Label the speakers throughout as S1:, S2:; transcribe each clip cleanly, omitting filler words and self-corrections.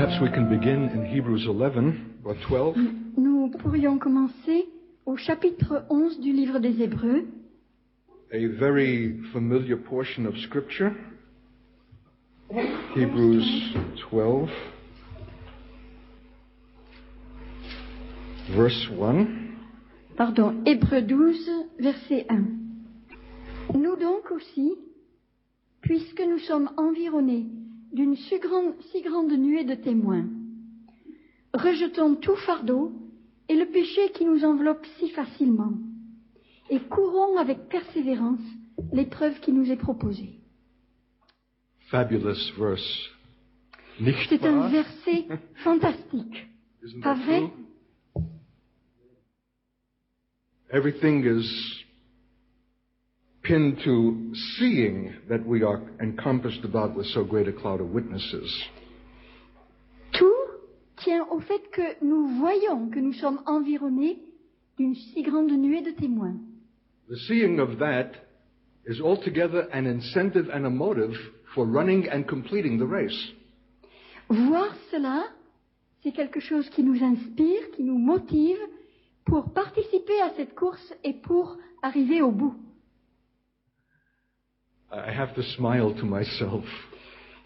S1: Perhaps we can begin in Hebrews 11 or 12.
S2: Nous pourrions commencer au chapitre 11 du livre des Hébreux,
S1: A very familiar portion of Scripture. Hebrews 12, verse 1.
S2: Hébreux 12, verset 1. Nous donc aussi, puisque nous sommes environnés d'une si grande nuée de témoins, rejetons tout fardeau et le péché qui nous enveloppe si facilement, et courons avec persévérance l'épreuve qui nous est proposée.
S1: Fabulous verse. Nicht
S2: C'est un
S1: wahr?
S2: verset fantastique,
S1: Isn't
S2: pas
S1: that
S2: vrai?
S1: true? Everything is pinned to seeing that we are encompassed about with so great a cloud of witnesses.
S2: Tout tient au fait que nous voyons que nous sommes environnés d'une si grande nuée de témoins.
S1: The seeing of that is altogether an incentive and a motive for running and completing the race.
S2: Voir cela, c'est quelque chose qui nous inspire, qui nous motive pour participer à cette course et pour arriver au bout.
S1: I have to smile to myself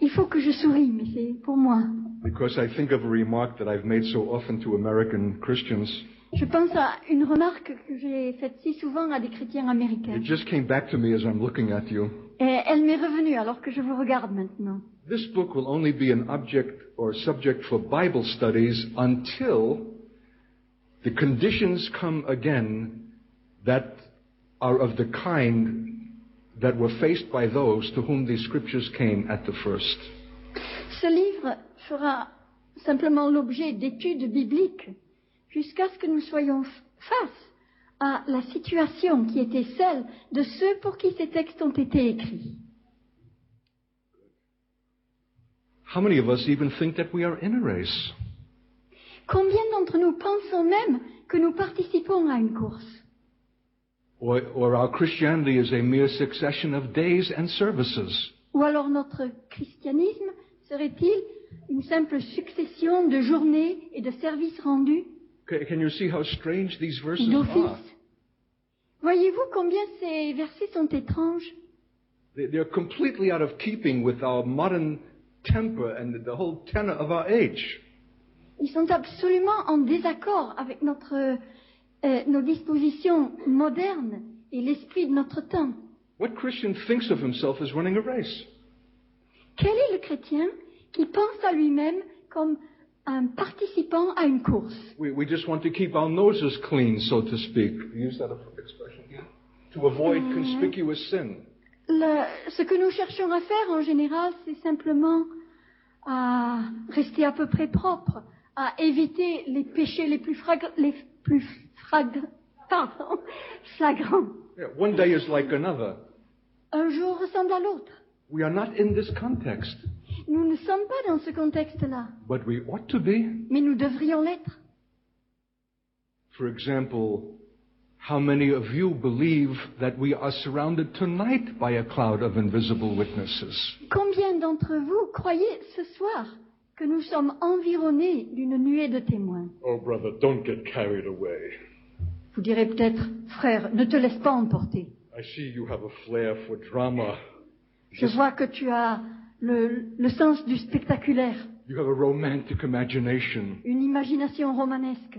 S2: Il faut que je sourie, mais c'est pour moi.
S1: because I think of a remark that I've made so often to American Christians.
S2: Je pense à une remarque que j'ai faite si souvent à des chrétiens américains.
S1: It just came back to me as I'm looking at you.
S2: Et elle m'est revenue alors que je vous regarde maintenant.
S1: This book will only be an object or subject for Bible studies until the conditions come again that are of the kind that were faced by those to whom these scriptures came at the first.
S2: Ce livre fera simplement l'objet d'études bibliques jusqu'à ce que nous soyons face à la situation qui était celle de ceux pour qui ces textes ont été écrits.
S1: How many of us even think that we are in a race?
S2: Combien d'entre nous pensons même que nous participons à une course?
S1: Or our Christianity is a mere succession of days and services?
S2: Ou alors notre christianisme serait-il une simple succession de journées et de services rendus
S1: Can you see how strange these verses are?
S2: d'office? Voyez-vous combien ces versets sont étranges?
S1: They're completely out of keeping with our modern temper and the whole tenor of our age.
S2: Ils sont absolument en désaccord avec nos dispositions modernes et l'esprit de notre temps.
S1: What Christian thinks of himself as running a race?
S2: Quel est le chrétien qui pense à lui-même comme un participant à une course?
S1: We just want to keep our noses clean, so to speak. Use that expression here. To avoid conspicuous sin.
S2: Ce que nous cherchons à faire en général, c'est simplement à rester à peu près propre, à éviter les péchés les plus flagrants.
S1: Yeah, one day is like another.
S2: Un jour ressemble à l'autre.
S1: We are not in this context,
S2: Nous ne sommes pas dans ce contexte-là,
S1: but we ought to be.
S2: mais nous devrions l'être.
S1: For example, how many of you believe that we are surrounded tonight by a cloud of invisible witnesses?
S2: Combien d'entre vous croyez ce soir que nous sommes environnés d'une nuée de témoins?
S1: Oh, brother, don't get carried away.
S2: Vous direz peut-être, frère, ne te laisse pas emporter.
S1: I see you have a flair for drama.
S2: Je vois que tu as le sens du spectaculaire,
S1: You have a romantic imagination.
S2: une imagination romanesque.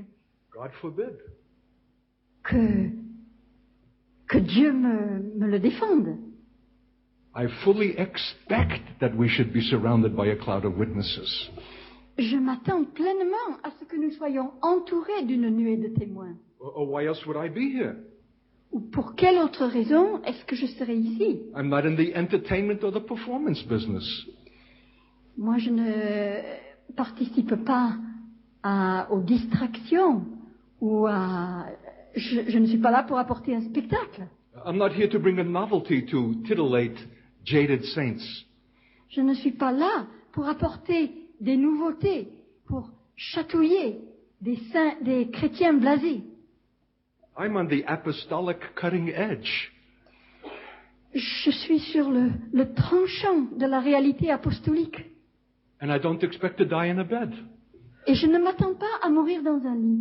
S1: God forbid.
S2: Que Dieu me le défende.
S1: I fully expect that we should be surrounded by a cloud of witnesses.
S2: Je m'attends pleinement à ce que nous soyons entourés d'une nuée de témoins.
S1: Or why else would I be here?
S2: Ou pour quelle autre raison est-ce que je serai ici?
S1: I'm not in the entertainment or the performance business.
S2: Moi, je ne participe pas aux distractions ou je ne suis pas là pour apporter un spectacle.
S1: I'm not here to bring a novelty to titillate jaded saints.
S2: Je ne suis pas là pour apporter des nouveautés, pour chatouiller des chrétiens blasés.
S1: I'm on the apostolic cutting edge.
S2: Je suis sur le tranchant de la réalité apostolique.
S1: And I don't expect to die in a bed.
S2: Et je ne m'attends pas à mourir dans un lit.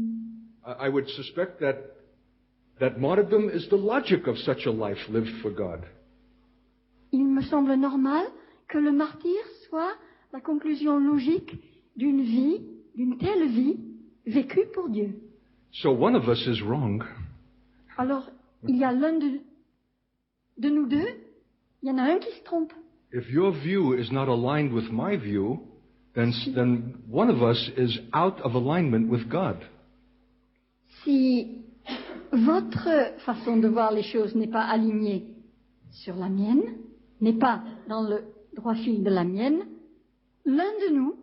S1: I would suspect that martyrdom is the logic of such a life lived for God.
S2: Il me semble normal que le martyre soit la conclusion logique d'une vie, d'une telle vie, vécue pour Dieu.
S1: So one of us is wrong.
S2: Alors, il y a l'un de nous deux, il y en a un qui se trompe.
S1: If your view is not aligned with my view, then one of us is out of alignment with God.
S2: Si votre façon de voir les choses n'est pas alignée sur la mienne, n'est pas dans le droit fil de la mienne, l'un de nous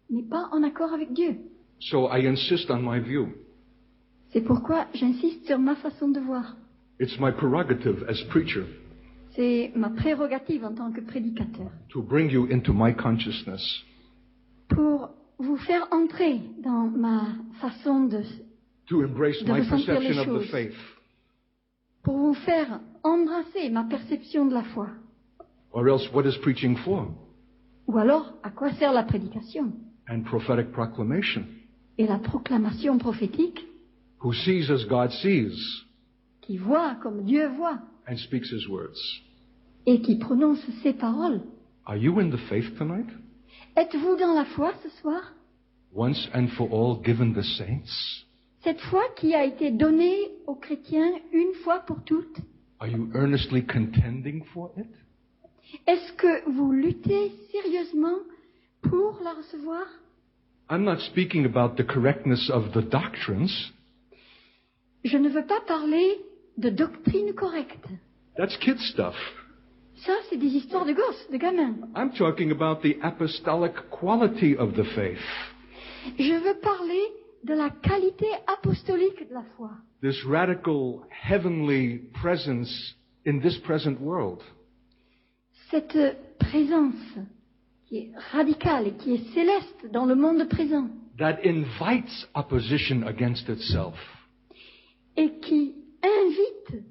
S2: n'est pas en accord avec Dieu.
S1: So I insist on my view.
S2: C'est pourquoi j'insiste sur ma façon de voir.
S1: It's my prerogative as preacher
S2: C'est ma prérogative en tant que prédicateur.
S1: to bring you into my consciousness.
S2: Pour vous faire entrer dans ma façon
S1: To embrace
S2: de
S1: my
S2: ressentir les
S1: perception of the
S2: choses.
S1: faith.
S2: Pour vous faire embrasser ma perception de la foi.
S1: Or else what is preaching for?
S2: Ou alors, à quoi sert la prédication
S1: And prophetic proclamation.
S2: et la proclamation prophétique
S1: Who sees as God sees
S2: qui voit comme Dieu voit
S1: and speaks his words.
S2: et qui prononce ses paroles.
S1: Are you in the faith tonight?
S2: Êtes-vous dans la foi ce soir?
S1: Once and for all given the saints?
S2: Cette foi qui a été donnée aux chrétiens une fois pour toutes,
S1: Are you earnestly contending for it?
S2: est-ce que vous luttez sérieusement pour la recevoir?
S1: I'm not speaking about the correctness of the doctrines.
S2: Je ne veux pas parler de doctrine correcte.
S1: That's kid stuff.
S2: Ça, c'est des histoires de gosses, de gamins.
S1: I'm talking about the apostolic quality of the faith.
S2: Je veux parler de la qualité apostolique de la foi.
S1: This radical heavenly presence in this present world.
S2: Cette présence qui est radicale et qui est céleste dans le monde présent
S1: That invites opposition against itself.
S2: et qui invite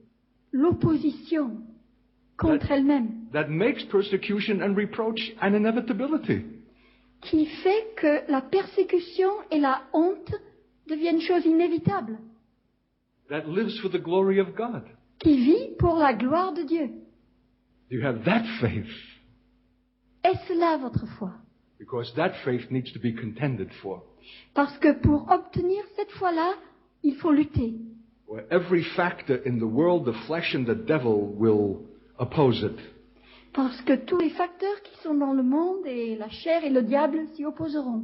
S2: l'opposition contre elle-même,
S1: That makes persecution and reproach an inevitability.
S2: qui fait que la persécution et la honte deviennent choses inévitables,
S1: That lives for the glory of God.
S2: qui vit pour la gloire de Dieu.
S1: Do you have that faith?
S2: Est-ce là votre foi?
S1: Because that faith needs to be contended for.
S2: Parce que pour obtenir cette foi-là, il faut lutter.
S1: Where every factor in the world, the flesh and the devil will oppose it.
S2: Parce que tous les facteurs qui sont dans le monde et la chair et le diable s'y opposeront.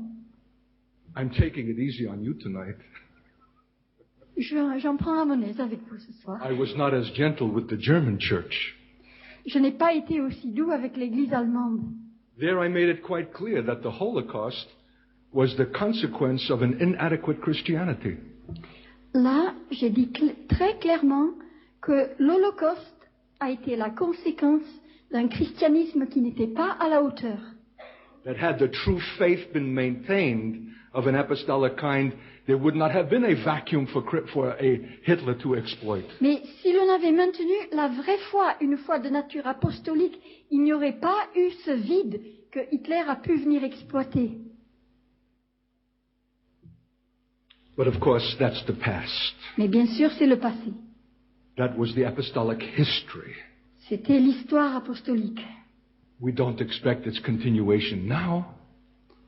S1: I'm taking it easy on you tonight.
S2: J'en prends à mon aise avec vous ce soir.
S1: I was not as gentle with the German church.
S2: Je n'ai pas été aussi doux avec l'Église allemande.
S1: There I made it quite clear that the Holocaust was the consequence of an inadequate Christianity.
S2: Là, j'ai dit très clairement que l'Holocauste a été la conséquence d'un christianisme qui n'était pas à la hauteur.
S1: That had the true faith been maintained of an apostolic kind, there would not have been a vacuum for a Hitler to exploit.
S2: Mais si l'on avait maintenu la vraie foi, une foi de nature apostolique, il n'y aurait pas eu ce vide que Hitler a pu venir exploiter.
S1: But of course, that's the past.
S2: Mais bien sûr, c'est le passé.
S1: That was the apostolic history.
S2: C'était l'histoire apostolique.
S1: We don't expect its continuation now.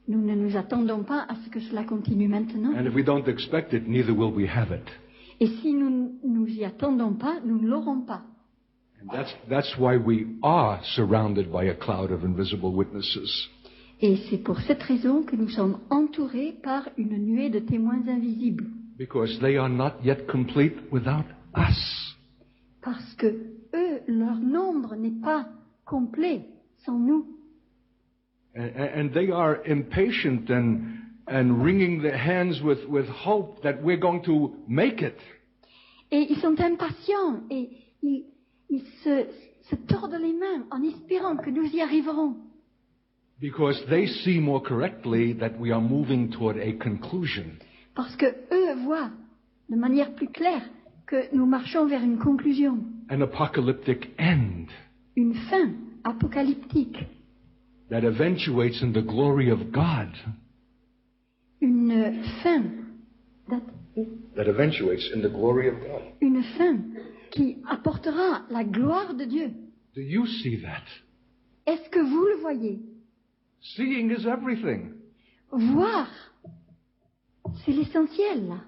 S2: Nous ne nous attendons pas à ce que cela continue maintenant.
S1: And if we don't expect it, neither will we have it.
S2: Et si nous ne nous y attendons pas, nous ne l'aurons pas.
S1: And that's why we are surrounded by a cloud of invisible witnesses.
S2: Et c'est pour cette raison que nous sommes entourés par une nuée de témoins invisibles.
S1: Because they are not yet complete without us.
S2: Parce que eux, leur nombre n'est pas complet sans nous.
S1: And they are impatient and wringing their hands with hope that we're going to make it.
S2: Et ils sont impatients et ils se tordent les mains en espérant que nous y arriverons.
S1: Because they see more correctly that we are moving toward a conclusion.
S2: Parce que eux voient de manière plus claire que nous marchons vers une conclusion,
S1: An apocalyptic end.
S2: une fin apocalyptique.
S1: that eventuates in the glory of God.
S2: Une fin,
S1: That eventuates in the glory of God.
S2: une fin qui apportera la gloire de Dieu.
S1: Do you see that?
S2: Est-ce que vous le voyez?
S1: Seeing is everything.
S2: Voir, c'est l'essentiel.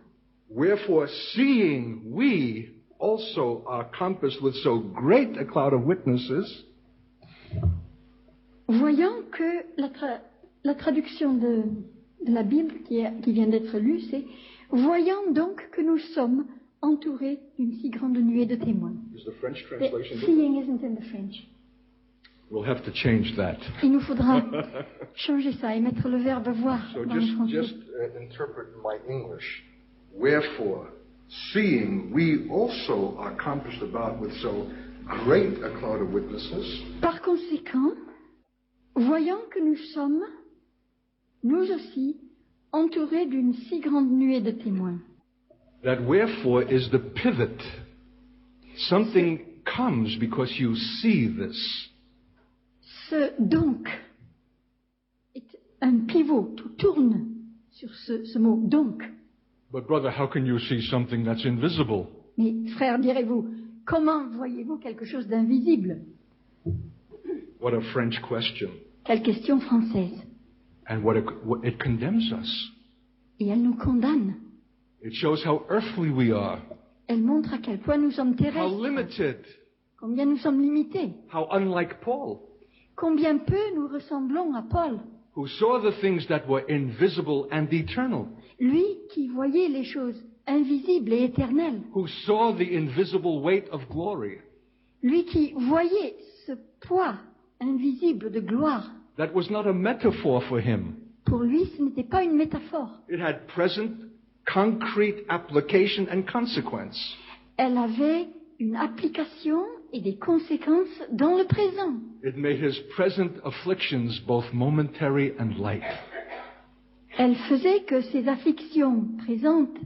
S1: Wherefore, seeing we also are compassed with so great a cloud of witnesses,
S2: Voyant que la traduction de la Bible qui vient d'être lue, c'est « Voyant donc que nous sommes entourés d'une si grande nuée de témoins ».
S1: is the French translation.
S2: Seeing isn't in the French.
S1: We'll have to change that.
S2: Il nous faudra changer ça et mettre le verbe « voir »
S1: So
S2: dans le français.
S1: just interpret my English. Wherefore, seeing we also are compassed about with so great a cloud of witnesses,
S2: Par conséquent, voyant que nous sommes, nous aussi, entourés d'une si grande nuée de témoins.
S1: that wherefore is the pivot. Something comes because you see this.
S2: Ce donc est un pivot, tout tourne sur ce mot donc.
S1: But brother, how can you see something that's invisible?
S2: Mais frère, direz-vous, comment voyez-vous quelque chose d'invisible?
S1: What a French question.
S2: Quelle question française.
S1: And what it condemns us.
S2: Et elle nous condamne.
S1: It shows how earthly we are,
S2: Elle montre à quel point nous sommes
S1: how
S2: terrestres,
S1: limited,
S2: combien nous sommes limités,
S1: how unlike Paul,
S2: combien peu nous ressemblons à Paul,
S1: who saw the things that were invisible and eternal,
S2: lui qui voyait les choses invisibles et éternelles,
S1: who saw the invisible weight of glory.
S2: lui qui voyait ce poids invisible de gloire.
S1: That was not a metaphor for him.
S2: Pour lui, ce n'était pas une métaphore.
S1: It had present, concrete application and consequence.
S2: Elle avait une application et des conséquences dans le présent.
S1: It made his present afflictions both momentary and light.
S2: Elle faisait que ses afflictions présentes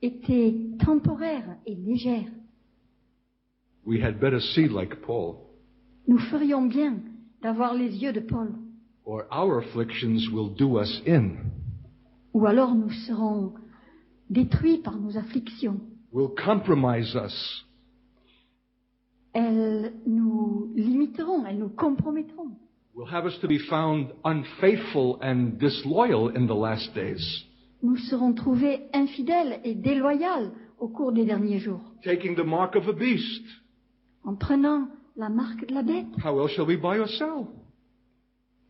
S2: étaient temporaires et légères.
S1: We had better see like Paul,
S2: Nous ferions bien d'avoir les yeux de Paul,
S1: or our afflictions will do us in,
S2: ou alors nous serons détruits par nos afflictions.
S1: will compromise us,
S2: Elles nous limiteront, elles nous compromettront.
S1: will have us to be found unfaithful and disloyal in the last days,
S2: Nous serons trouvés infidèles et déloyaux au cours des derniers jours.
S1: taking the mark of a beast.
S2: En prenant la marque de la bête,
S1: How else shall we buy or sell?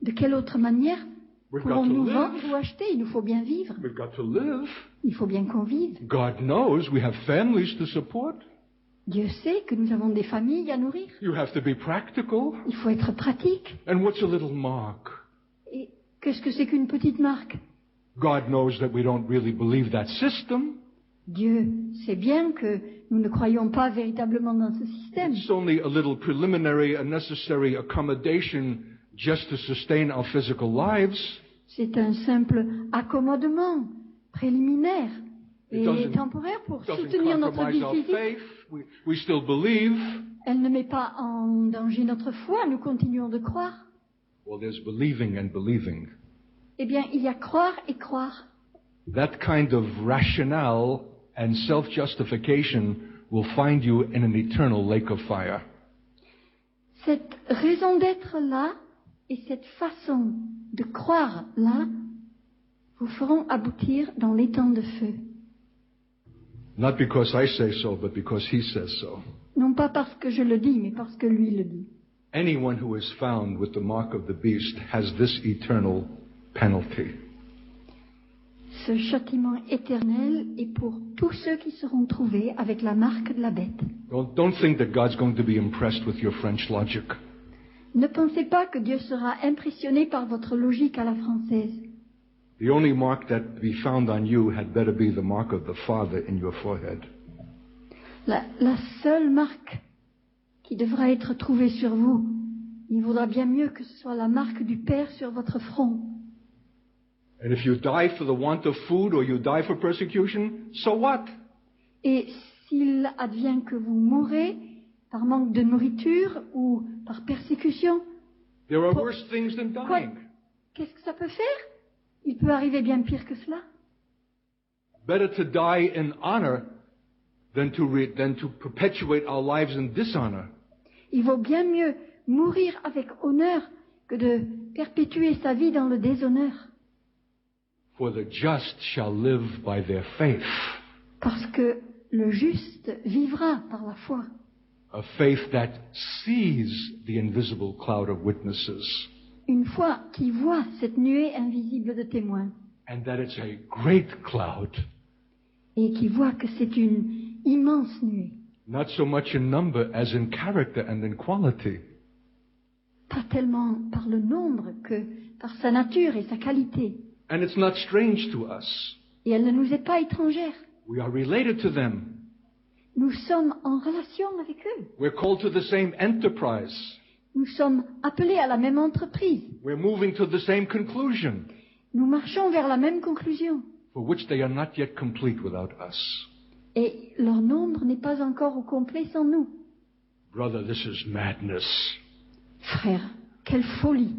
S2: de quelle autre manière
S1: We've got
S2: pourrons-nous
S1: to live.
S2: vendre ou acheter? Il nous faut bien vivre,
S1: We've got to live.
S2: il faut bien qu'on vive.
S1: God knows we have families to support.
S2: Dieu sait que nous avons des familles à nourrir.
S1: You have to be practical.
S2: Il faut être pratique.
S1: And what's a little mark?
S2: Et qu'est-ce que c'est qu'une petite marque?
S1: God knows that we don't really believe that system.
S2: Dieu sait bien que nous ne croyons pas véritablement dans ce système.
S1: It's only a little preliminary, a necessary accommodation just to sustain our physical lives.
S2: C'est un simple accommodement préliminaire
S1: It
S2: et
S1: doesn't-
S2: temporaire pour
S1: Doesn't
S2: soutenir notre
S1: compromise
S2: vie
S1: our
S2: physique.
S1: faith. We still believe.
S2: Elle ne met pas en danger notre foi, nous continuons de croire.
S1: Well, there's believing and believing.
S2: Eh bien, il y a croire et croire.
S1: That kind of rationale and self-justification will find you in an eternal lake of fire.
S2: Cette raison d'être là et cette façon de croire là vous feront aboutir dans l'étang de feu.
S1: Not because I say so, but because he says so.
S2: Non pas parce que je le dis, mais parce que lui le dit.
S1: Anyone who is found with the mark of the beast has this eternal penalty.
S2: Ce châtiment éternel est pour tous ceux qui seront trouvés avec la marque de la bête.
S1: Don't think that God's going to be impressed with your French logic.
S2: Ne pensez pas que Dieu sera impressionné par votre logique à la française.
S1: The only mark that be found on you had better be the mark of the Father in your forehead.
S2: La seule marque qui devra être trouvée sur vous, il vaudra bien mieux que ce soit la marque du Père sur votre front.
S1: And if you die for the want of food or you die for persecution, so what?
S2: Et s'il advient que vous mourrez par manque de nourriture ou par persécution,
S1: There are worse things than
S2: Quoi?
S1: dying.
S2: Qu'est-ce que ça peut faire? Il peut arriver bien pire que cela.
S1: Better to die in honor than to perpetuate our lives in dishonor.
S2: Il vaut bien mieux mourir avec honneur que de perpétuer sa vie dans le déshonneur.
S1: For the just shall live by their faith.
S2: Parce que le juste vivra par la foi.
S1: A faith that sees the invisible cloud of witnesses.
S2: Une foi qui voit cette nuée invisible de témoins.
S1: And that it's a great cloud.
S2: Et qui voit que c'est une immense nuée.
S1: Not so much in number as in character and in quality.
S2: Pas tellement par le nombre que par sa nature et sa qualité.
S1: And it's not strange to us.
S2: Et elle ne nous est pas étrangère.
S1: We are related to them.
S2: Nous sommes en relation avec eux.
S1: We're called to the same enterprise.
S2: Nous sommes appelés à la même entreprise.
S1: We're moving to the same conclusion,
S2: Nous marchons vers la même conclusion.
S1: for which they are not yet complete without us.
S2: Et leur nombre n'est pas encore au complet sans nous.
S1: Brother, this is madness.
S2: Frère, quelle folie!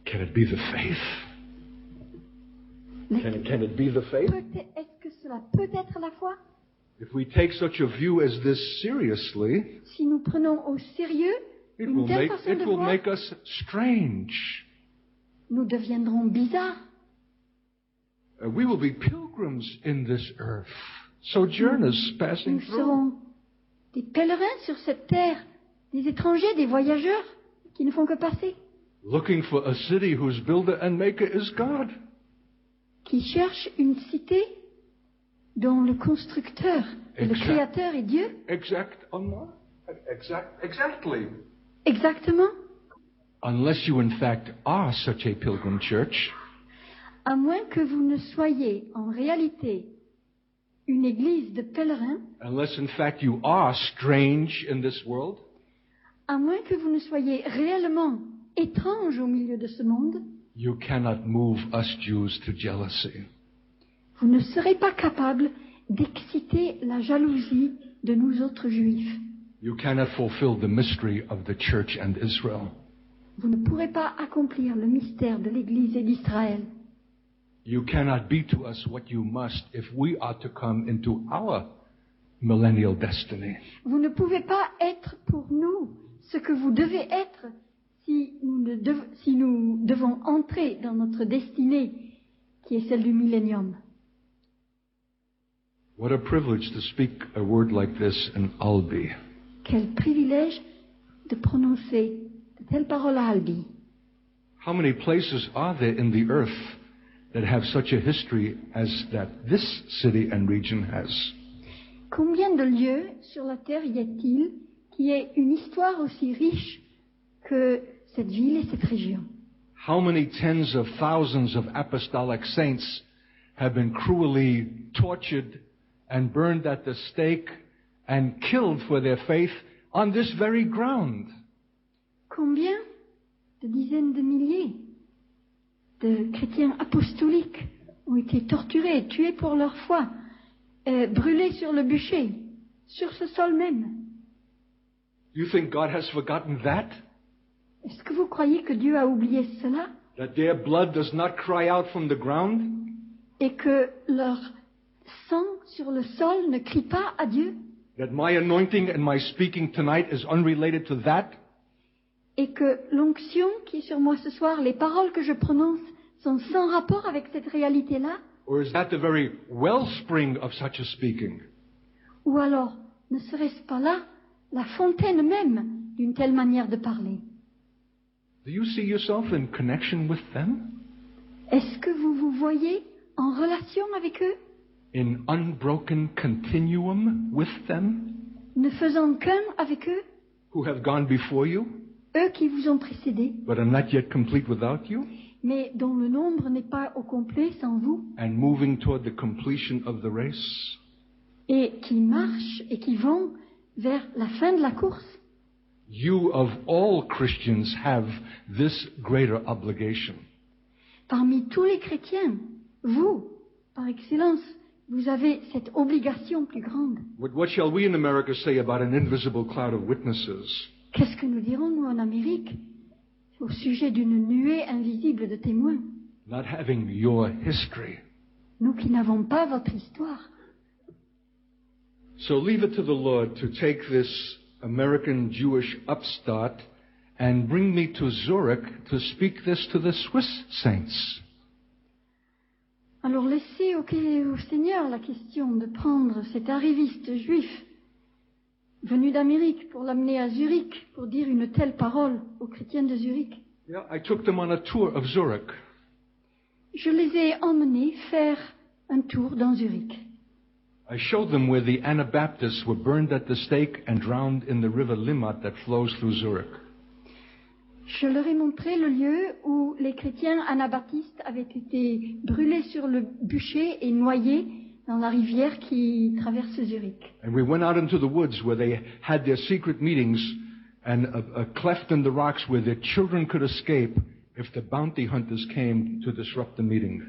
S1: Can it be the faith? Can it be the faith?
S2: Est-ce que cela peut être la foi?
S1: If we take such a view as this seriously,
S2: Si nous prenons au sérieux
S1: it
S2: une telle façon de
S1: will
S2: voir,
S1: make us strange.
S2: nous deviendrons bizarres.
S1: We will be pilgrims in this earth, sojourners passing
S2: Nous
S1: through,
S2: serons des pèlerins sur cette terre, des étrangers, des voyageurs qui ne font que passer,
S1: looking for a city whose builder and maker is God.
S2: qui cherchent une cité dont le constructeur et le
S1: Exact.
S2: créateur est Dieu.
S1: Exactly.
S2: Exactement.
S1: Unless you in fact are such a pilgrim church,
S2: À moins que vous ne soyez en réalité une église de pèlerins,
S1: unless in fact you are strange in this world,
S2: à moins que vous ne soyez réellement étrange au milieu de ce monde,
S1: you cannot move us Jews to jealousy.
S2: vous ne serez pas capable d'exciter la jalousie de nous autres juifs.
S1: You cannot fulfill the mystery of the church and Israel.
S2: Vous ne pourrez pas accomplir le mystère de l'Église et d'Israël.
S1: You cannot be to us what you must if we are to come into our millennial destiny.
S2: Vous ne pouvez pas être pour nous ce que vous devez être si nous devons entrer dans notre destinée qui est celle du millénium.
S1: What a privilege to speak a word like this in Albi.
S2: Quel privilège de prononcer de telles paroles à Albi.
S1: How many places are there in the earth that have such a history as that this city and region has?
S2: Combien de lieux sur la terre y a-t-il qui aient une histoire aussi riche que cette ville et cette région?
S1: How many tens of thousands of apostolic saints have been cruelly tortured and burned at the stake and killed for their faith on this very ground?
S2: Combien de dizaines de milliers de chrétiens apostoliques ont été torturés et tués pour leur foi, brûlés sur le bûcher, sur ce sol même?
S1: Do you think God has forgotten that?
S2: Est-ce que vous croyez que Dieu a oublié cela
S1: That their blood does not cry out from the ground?
S2: et que leur sang sur le sol ne crie pas à Dieu
S1: That my anointing and my speaking tonight is unrelated to that?
S2: et que l'onction qui est sur moi ce soir, les paroles que je prononce sont sans rapport avec cette réalité-là?
S1: Or is that the very wellspring of such a speaking?
S2: Ou alors, ne serait-ce pas là la fontaine même d'une telle manière de parler?
S1: Do you see yourself in connection with them?
S2: Est-ce que vous vous voyez en relation avec eux,
S1: In unbroken continuum with them?
S2: ne faisant qu'un avec eux,
S1: Who have gone before you,
S2: eux qui vous ont précédés,
S1: but are not yet complete without you?
S2: mais dont le nombre n'est pas au complet sans vous,
S1: And moving toward the completion of the race?
S2: et qui marchent et qui vont vers la fin de la course?
S1: You of all Christians have this greater obligation.
S2: Parmi tous les chrétiens, vous, par excellence, vous avez cette obligation plus grande.
S1: What shall we in America say about an invisible cloud of witnesses?
S2: Qu'est-ce que nous dirons, nous, en Amérique, au sujet d'une nuée invisible de témoins?
S1: Not having your history.
S2: Nous qui n'avons pas votre histoire.
S1: So leave it to the Lord to take this American Jewish upstart and bring me to Zurich to speak this to the Swiss saints.
S2: Alors laissez au Seigneur la question de prendre cet arriviste juif venu d'Amérique pour l'amener à Zurich pour dire une telle parole aux chrétiens de Zurich.
S1: Yeah, I took them on a tour of Zurich.
S2: Je les ai emmenés faire un tour dans Zurich.
S1: I showed them where the Anabaptists were burned at the stake and drowned in the river Limmat that flows through Zurich.
S2: Je leur ai montré le lieu où les chrétiens anabaptistes avaient été brûlés sur le bûcher et noyés dans la rivière qui traverse Zurich.
S1: And we went out into the woods where they had their secret meetings and a cleft in the rocks where their children could escape if the bounty hunters came to disrupt the meeting.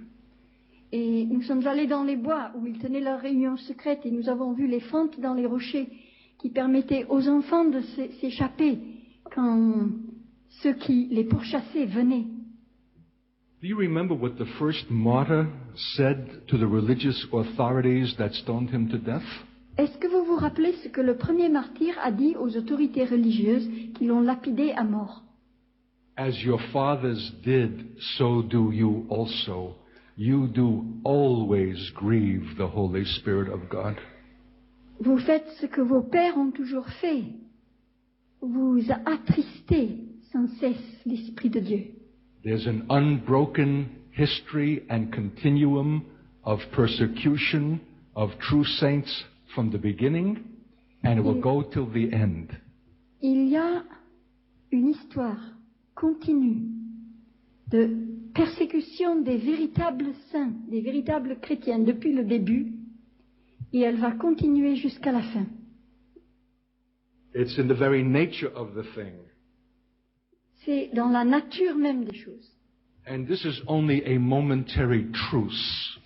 S2: Et nous sommes allés dans les bois où ils tenaient leur réunion secrète et nous avons vu les fentes dans les rochers qui permettaient aux enfants de s'échapper quand ceux qui les pourchassaient venaient.
S1: Do you remember what the first martyr said to the religious authorities that stoned him to death?
S2: Est-ce que vous vous rappelez ce que le premier martyr a dit aux autorités religieuses qui l'ont lapidé à mort?
S1: As your fathers did, so do you also. You do always grieve the Holy Spirit of God.
S2: Vous faites ce que vos pères ont toujours fait. Vous attristez sans cesse l'Esprit de Dieu.
S1: There's an unbroken history and continuum of persecution of true saints from the beginning, and it will go till the end.
S2: Il y a une histoire continue de persécution des véritables saints, des véritables chrétiens depuis le début, et elle va continuer jusqu'à la fin.
S1: It's in the very nature of the thing.
S2: C'est dans la nature même des choses.
S1: And this is only a momentary truce.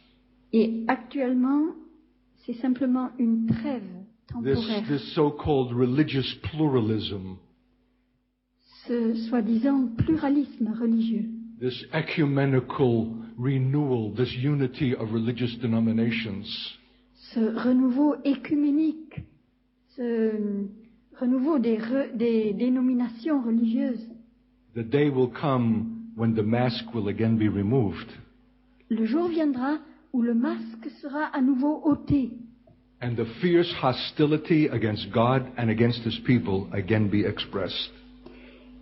S2: Et actuellement, c'est simplement une trêve temporaire.
S1: This so-called religious pluralism,
S2: Ce soi-disant pluralisme religieux,
S1: this ecumenical renewal, this unity of religious denominations,
S2: ce renouveau écuménique, ce renouveau des dénominations religieuses.
S1: the day will come when the mask will again be removed,
S2: Le jour viendra où le masque sera à nouveau ôté
S1: and the fierce hostility against God and against His people again be expressed.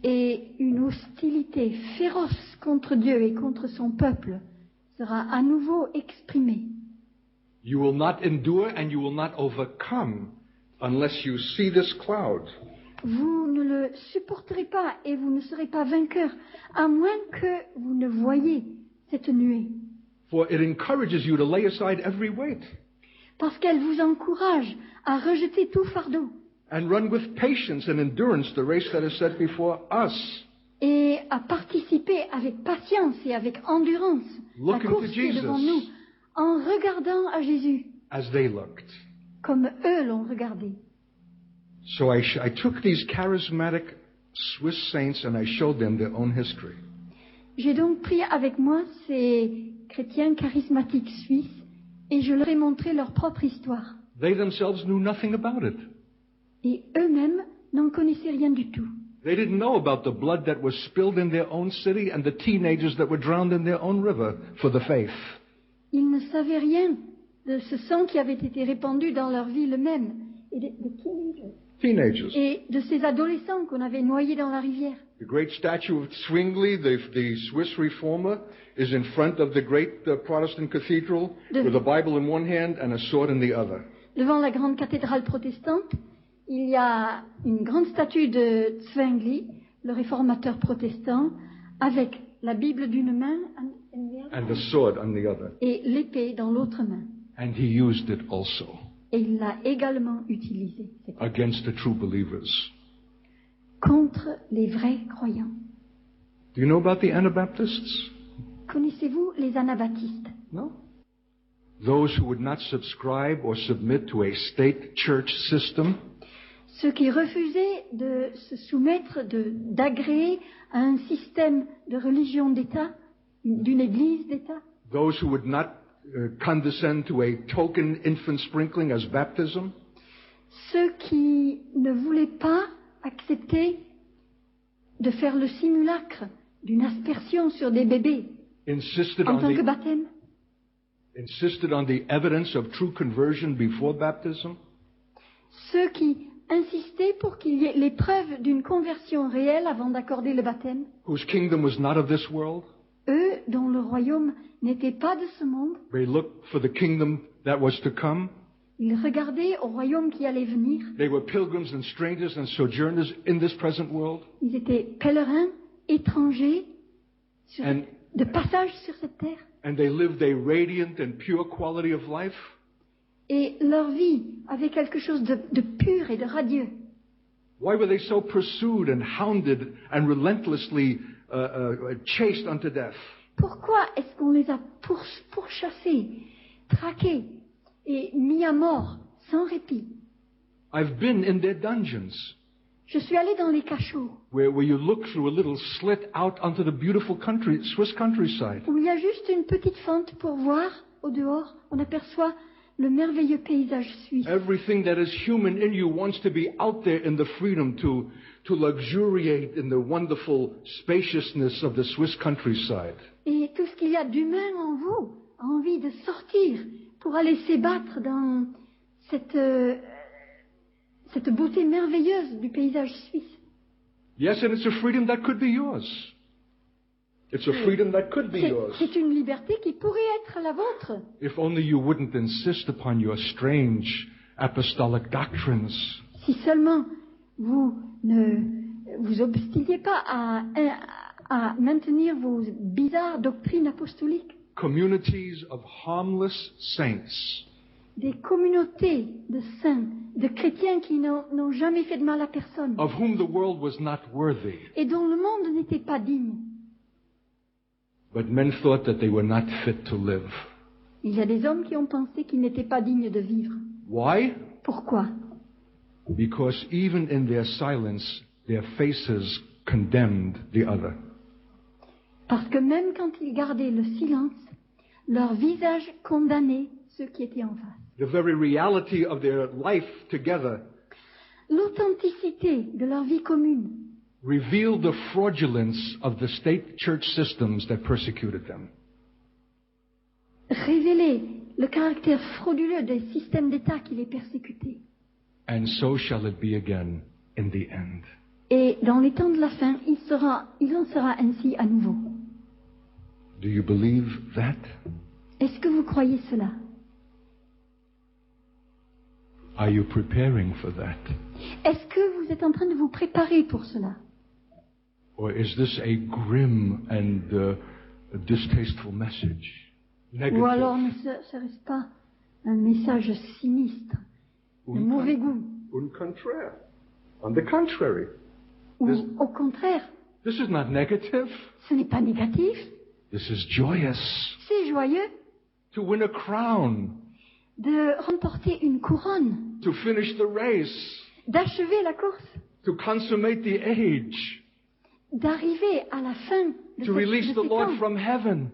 S2: et une hostilité féroce contre Dieu et contre son peuple sera à nouveau exprimée.
S1: You will not endure and you will not overcome unless you see this cloud.
S2: Vous ne le supporterez pas et vous ne serez pas vainqueur, à moins que vous ne voyiez cette nuée.
S1: For it encourages you to lay aside every weight
S2: Parce qu'elle vous encourage à rejeter tout fardeau
S1: and run with patience and endurance the race that is set before us.
S2: et à participer avec patience et avec endurance la
S1: Look
S2: course
S1: into
S2: qui est devant
S1: Jesus.
S2: nous, en regardant à Jésus
S1: As they looked.
S2: comme eux l'ont regardé.
S1: So I took these charismatic Swiss saints and I showed them their own history.
S2: J'ai donc pris avec moi ces chrétiens charismatiques suisses et je leur ai montré leur propre histoire.
S1: They themselves knew nothing about it.
S2: Et eux-mêmes n'en connaissaient rien du tout.
S1: They didn't know about the blood that was spilled in their own city and the teenagers that were drowned in their own river for the faith.
S2: Ils ne savaient rien de ce sang qui avait été répandu dans leur ville même et
S1: Teenagers.
S2: et de ces adolescents qu'on avait noyés dans la rivière.
S1: The great statue of Zwingli, the Swiss reformer, is in front of the great Protestant cathedral with a Bible in one hand and a sword in the other.
S2: Devant la grande cathédrale protestante, il y a une grande statue de Zwingli, le réformateur protestant, avec la Bible d'une main
S1: And the sword on the other.
S2: et l'épée dans l'autre main.
S1: And he used it also
S2: Et il l'a également utilisé
S1: against the true believers.
S2: contre les vrais croyants.
S1: Do you know about the Anabaptists?
S2: Connaissez-vous les anabaptistes?
S1: No. Those who would not subscribe or submit to a state church system,
S2: Ceux qui refusaient de se soumettre, d'agréer à un système de religion d'État, d'une église d'État.
S1: Those who would not condescend to a token infant sprinkling as baptism.
S2: Ceux qui ne voulaient pas accepter de faire le simulacre d'une aspersion sur des bébés en tant que baptême.
S1: Insisted on the evidence of true conversion before baptism.
S2: Ceux qui insistaient pour qu'il y ait les preuves d'une conversion réelle avant d'accorder le baptême.
S1: Whose kingdom was not of this world.
S2: Eux dont le royaume n'était pas de ce monde.
S1: They looked for the kingdom that was to come.
S2: Ils regardaient au royaume qui allait venir.
S1: They were pilgrims and strangers and sojourners in this present world.
S2: Ils étaient pèlerins, étrangers, de passage sur cette terre.
S1: And they lived a radiant and pure quality of life.
S2: Et leur vie avait quelque chose de pur et de radieux.
S1: Why were they so pursued and hounded and relentlessly chased unto death?
S2: Pourquoi est-ce qu'on les a pourchassés, traqués et mis à mort sans répit?
S1: I've been in their dungeons.
S2: Je suis allé dans les cachots.
S1: Where you look through a little slit out onto the beautiful Swiss countryside.
S2: Où il y a juste une petite fente pour voir au dehors. On aperçoit le merveilleux paysage suisse.
S1: Everything that is human in you wants to be out there in the freedom to luxuriate in the wonderful spaciousness of the Swiss countryside.
S2: Et tout ce qu'il y a d'humain en vous a envie de sortir pour aller s'ébattre dans cette beauté merveilleuse du paysage suisse.
S1: Yes, and it's a freedom that could be yours. It's a freedom that could be yours.
S2: C'est une liberté qui pourrait être la vôtre.
S1: If only you wouldn't insist upon your strange apostolic doctrines.
S2: Si seulement vous ne vous obstiniez pas à maintenir vos bizarres doctrines apostoliques.
S1: Communities of harmless saints.
S2: Des communautés de saints, de chrétiens qui n'ont jamais fait de mal à personne.
S1: Of whom the world was not worthy.
S2: Et dont le monde n'était pas digne.
S1: But men thought that they were not fit to live.
S2: Il y a des hommes qui ont pensé qu'ils n'étaient pas dignes de vivre.
S1: Why?
S2: Pourquoi?
S1: Because even in their silence, their faces condemned the other.
S2: Parce que même quand ils gardaient le silence, leur visage condamnait ceux qui étaient en face.
S1: The very reality of their life together.
S2: L'authenticité de leur vie commune.
S1: Revealed the fraudulence of the state church systems that persecuted them.
S2: Révélait le caractère frauduleux des systèmes d'État qui les persécutaient.
S1: And so shall it be again in the end.
S2: Et dans les temps de la fin, il en sera ainsi à nouveau.
S1: Do you believe that?
S2: Est-ce que vous croyez cela?
S1: Are you preparing for that?
S2: Est-ce que vous êtes en train de vous préparer pour cela?
S1: Or is this a grim and distasteful message? Negative.
S2: Ou alors ne serait-ce pas un message sinistre, de mauvais goût?
S1: On the contrary.
S2: Ou au contraire,
S1: This is not negative.
S2: ce n'est pas négatif,
S1: This is joyous.
S2: c'est joyeux
S1: To win a crown.
S2: de remporter une couronne,
S1: To finish the race.
S2: d'achever la course,
S1: To consummate the age.
S2: d'arriver à la fin de
S1: To release
S2: ces
S1: the Lord
S2: temps,
S1: from heaven.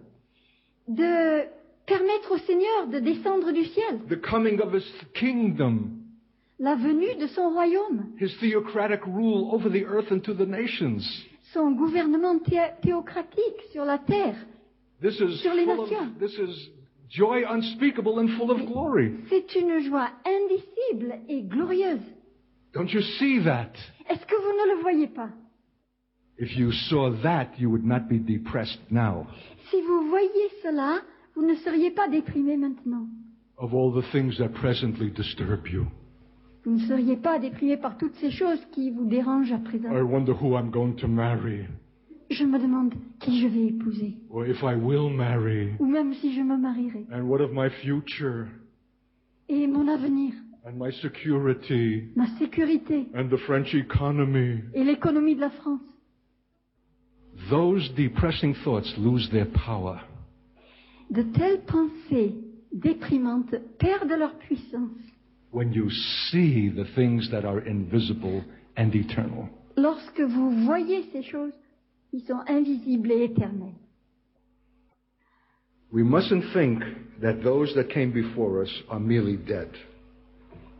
S2: de permettre au Seigneur de descendre du ciel,
S1: The coming of His kingdom.
S2: la venue de son royaume,
S1: His theocratic rule over the earth and to the nations.
S2: son gouvernement théocratique sur la terre,
S1: This is
S2: sur les
S1: full
S2: nations.
S1: of, this is joy unspeakable and full of glory.
S2: C'est une joie indicible et glorieuse.
S1: Don't you see that?
S2: Est-ce que vous ne le voyez pas?
S1: If you saw that, you would not be depressed now.
S2: Si vous voyiez cela, vous ne seriez pas déprimé maintenant.
S1: Of all the things that presently disturb you.
S2: Vous ne seriez pas déprimé par toutes ces choses qui vous dérangent à présent.
S1: I wonder who I'm going to marry.
S2: Je me demande qui je vais épouser,
S1: Or if I will marry.
S2: ou même si je me marierai.
S1: And what of my future?
S2: Et mon avenir,
S1: And my security?
S2: ma sécurité
S1: And the French economy?
S2: et l'économie de la France.
S1: Those depressing thoughts lose their power.
S2: De telles pensées déprimantes perdent leur puissance.
S1: when you see the things that are invisible and eternal.
S2: Lorsque vous voyez ces choses qui sont invisibles et éternelles.
S1: We mustn't think that those that came before us are merely dead.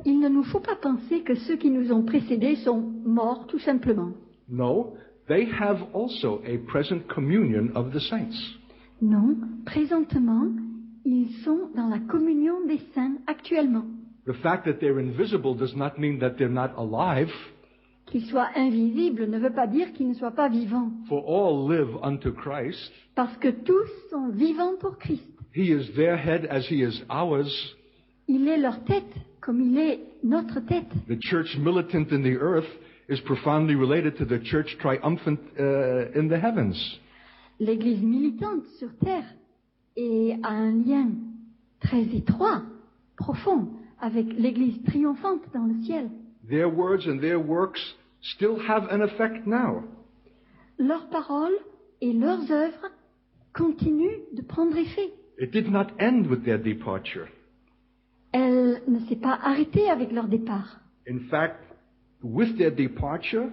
S2: Il ne nous faut pas penser que ceux qui nous ont précédés sont morts tout simplement.
S1: No, they have also a present communion of the saints.
S2: Non, présentement, ils sont dans la communion des saints actuellement.
S1: The fact that they're invisible does not mean that they're not alive.
S2: Qu'ils soient invisibles ne veut pas dire qu'ils ne soient pas vivants.
S1: For all live unto Christ.
S2: Parce que tous sont vivants pour Christ.
S1: He is their head as he is ours.
S2: Il est leur tête comme il est notre tête.
S1: The church militant in the earth is profoundly related to the church triumphant in the heavens.
S2: L'Église militante sur terre a un lien très étroit, profond, avec l'Église triomphante dans le ciel.
S1: Their words and their works still have an effect now.
S2: Leurs paroles et leurs œuvres continuent de prendre effet.
S1: It did not end with their departure.
S2: Elle ne s'est pas arrêtée avec leur départ.
S1: In fact, with their departure,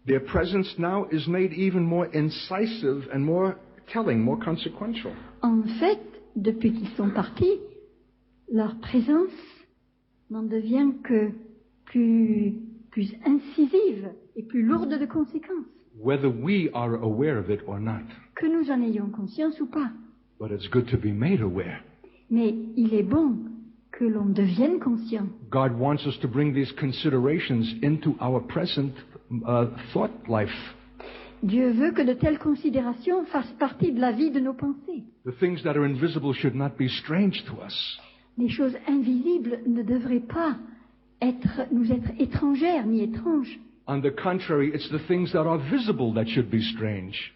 S1: their presence now is made even more incisive and more telling, more consequential.
S2: En fait, depuis qu'ils sont partis, leur présence n'en devient que plus incisive et plus lourde de conséquences.
S1: Whether we are aware of it or not.
S2: Que nous en ayons conscience ou pas.
S1: But it's good to be made aware.
S2: Mais il est bon que l'on devienne conscient.
S1: God wants us to bring these considerations into our present thought life.
S2: Dieu veut que de telles considérations fassent partie de la vie de nos pensées.
S1: The things that are invisible should not be strange to us.
S2: Les choses invisibles ne devraient pas nous être étrangères ni étranges.
S1: On the contrary, it's the things that are visible that should be strange.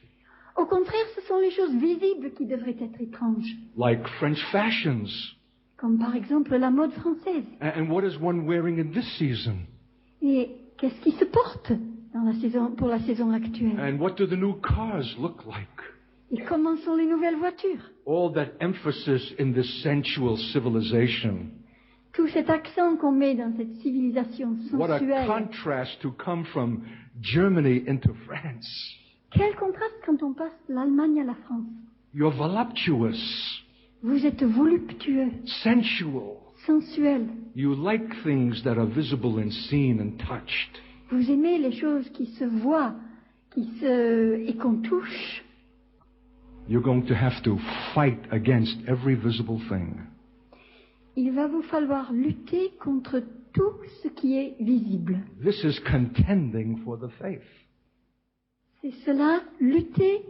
S2: Au contraire, ce sont les choses visibles qui devraient être étranges.
S1: Like French fashions.
S2: Comme par exemple la mode française.
S1: And what is one wearing in this season?
S2: Et qu'est-ce qui se porte pour la saison actuelle?
S1: And what do the new cars look like?
S2: Et comment sont les nouvelles voitures?
S1: All that emphasis in this sensual civilization.
S2: Tout cet accent qu'on met dans cette civilisation
S1: What a
S2: sensuelle.
S1: contrast to come from Germany into France.
S2: Quel contraste quand on passe de l'Allemagne à la France.
S1: You're voluptuous.
S2: Vous êtes voluptueux,
S1: Sensual.
S2: sensuel.
S1: You like things that are visible and seen and touched.
S2: Vous aimez les choses qui se voient et qu'on touche.
S1: You're going to have to fight against every visible thing.
S2: Il va vous falloir lutter contre tout ce qui est visible.
S1: This is contending for the faith.
S2: C'est cela, lutter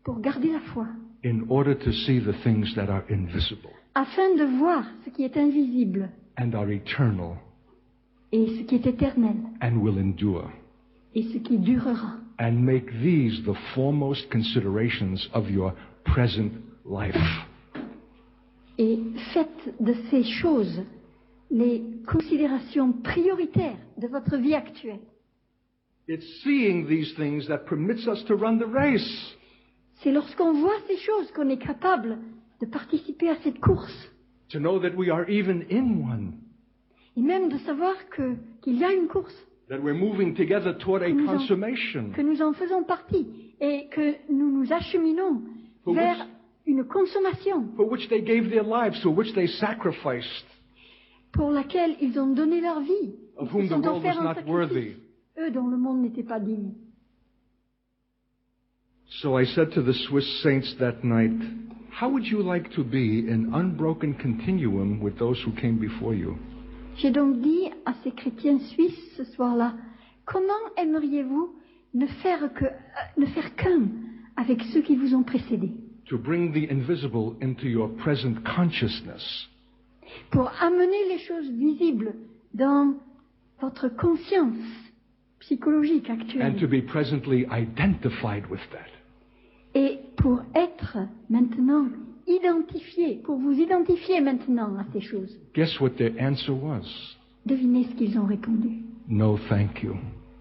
S2: pour garder la foi.
S1: In order to see the things that are invisible.
S2: Afin de voir ce qui est invisible.
S1: And are eternal.
S2: Et ce qui est éternel.
S1: And will endure.
S2: Et ce qui durera.
S1: And make these the foremost considerations of your present life.
S2: Et faites de ces choses les considérations prioritaires de votre vie actuelle.
S1: It's seeing these things that permits us to run the race.
S2: C'est lorsqu'on voit ces choses qu'on est capable de participer à cette course.
S1: To know that we are even in one.
S2: Et même de savoir qu'il y a une course.
S1: That we're moving together toward a consummation.
S2: Que nous en faisons partie et que nous nous acheminons vers une consommation.
S1: For which they gave their lives, for which they sacrificed.
S2: Pour laquelle ils ont donné leur vie.
S1: Of whom the world was not worthy.
S2: Eux dont le monde n'était pas digne.
S1: So I said to the Swiss saints that night, how would you like to be in unbroken continuum with those who came before you?
S2: J'ai donc dit à ces chrétiens suisses ce soir-là, comment aimeriez-vous ne faire qu'un avec ceux qui vous ont précédés?
S1: To bring the invisible into your present consciousness.
S2: Pour amener les choses visibles dans votre conscience psychologique actuelle.
S1: And to be presently identified with that.
S2: Et pour être maintenant identifié, pour vous identifier maintenant à ces choses.
S1: Guess what their answer was?
S2: Devinez ce qu'ils ont répondu.
S1: No, thank you.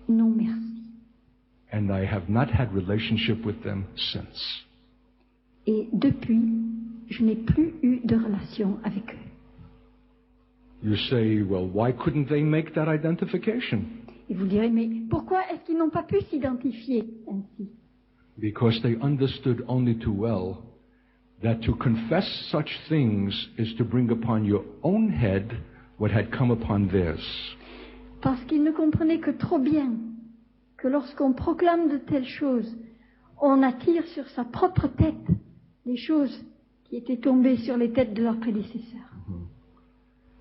S2: Non, merci.
S1: And I have not had relationship with them since.
S2: Et depuis, je n'ai plus eu de relation avec eux.
S1: You say, well, why couldn't they make that identification?
S2: Et vous direz, mais pourquoi est-ce qu'ils n'ont pas pu s'identifier ainsi?
S1: Because they understood only too well that to confess such things is to bring upon your own head what had come upon theirs.
S2: Parce qu'ils ne comprenaient que trop bien que lorsqu'on proclame de telles choses, on attire sur sa propre tête les choses qui étaient tombées sur les têtes de leurs prédécesseurs.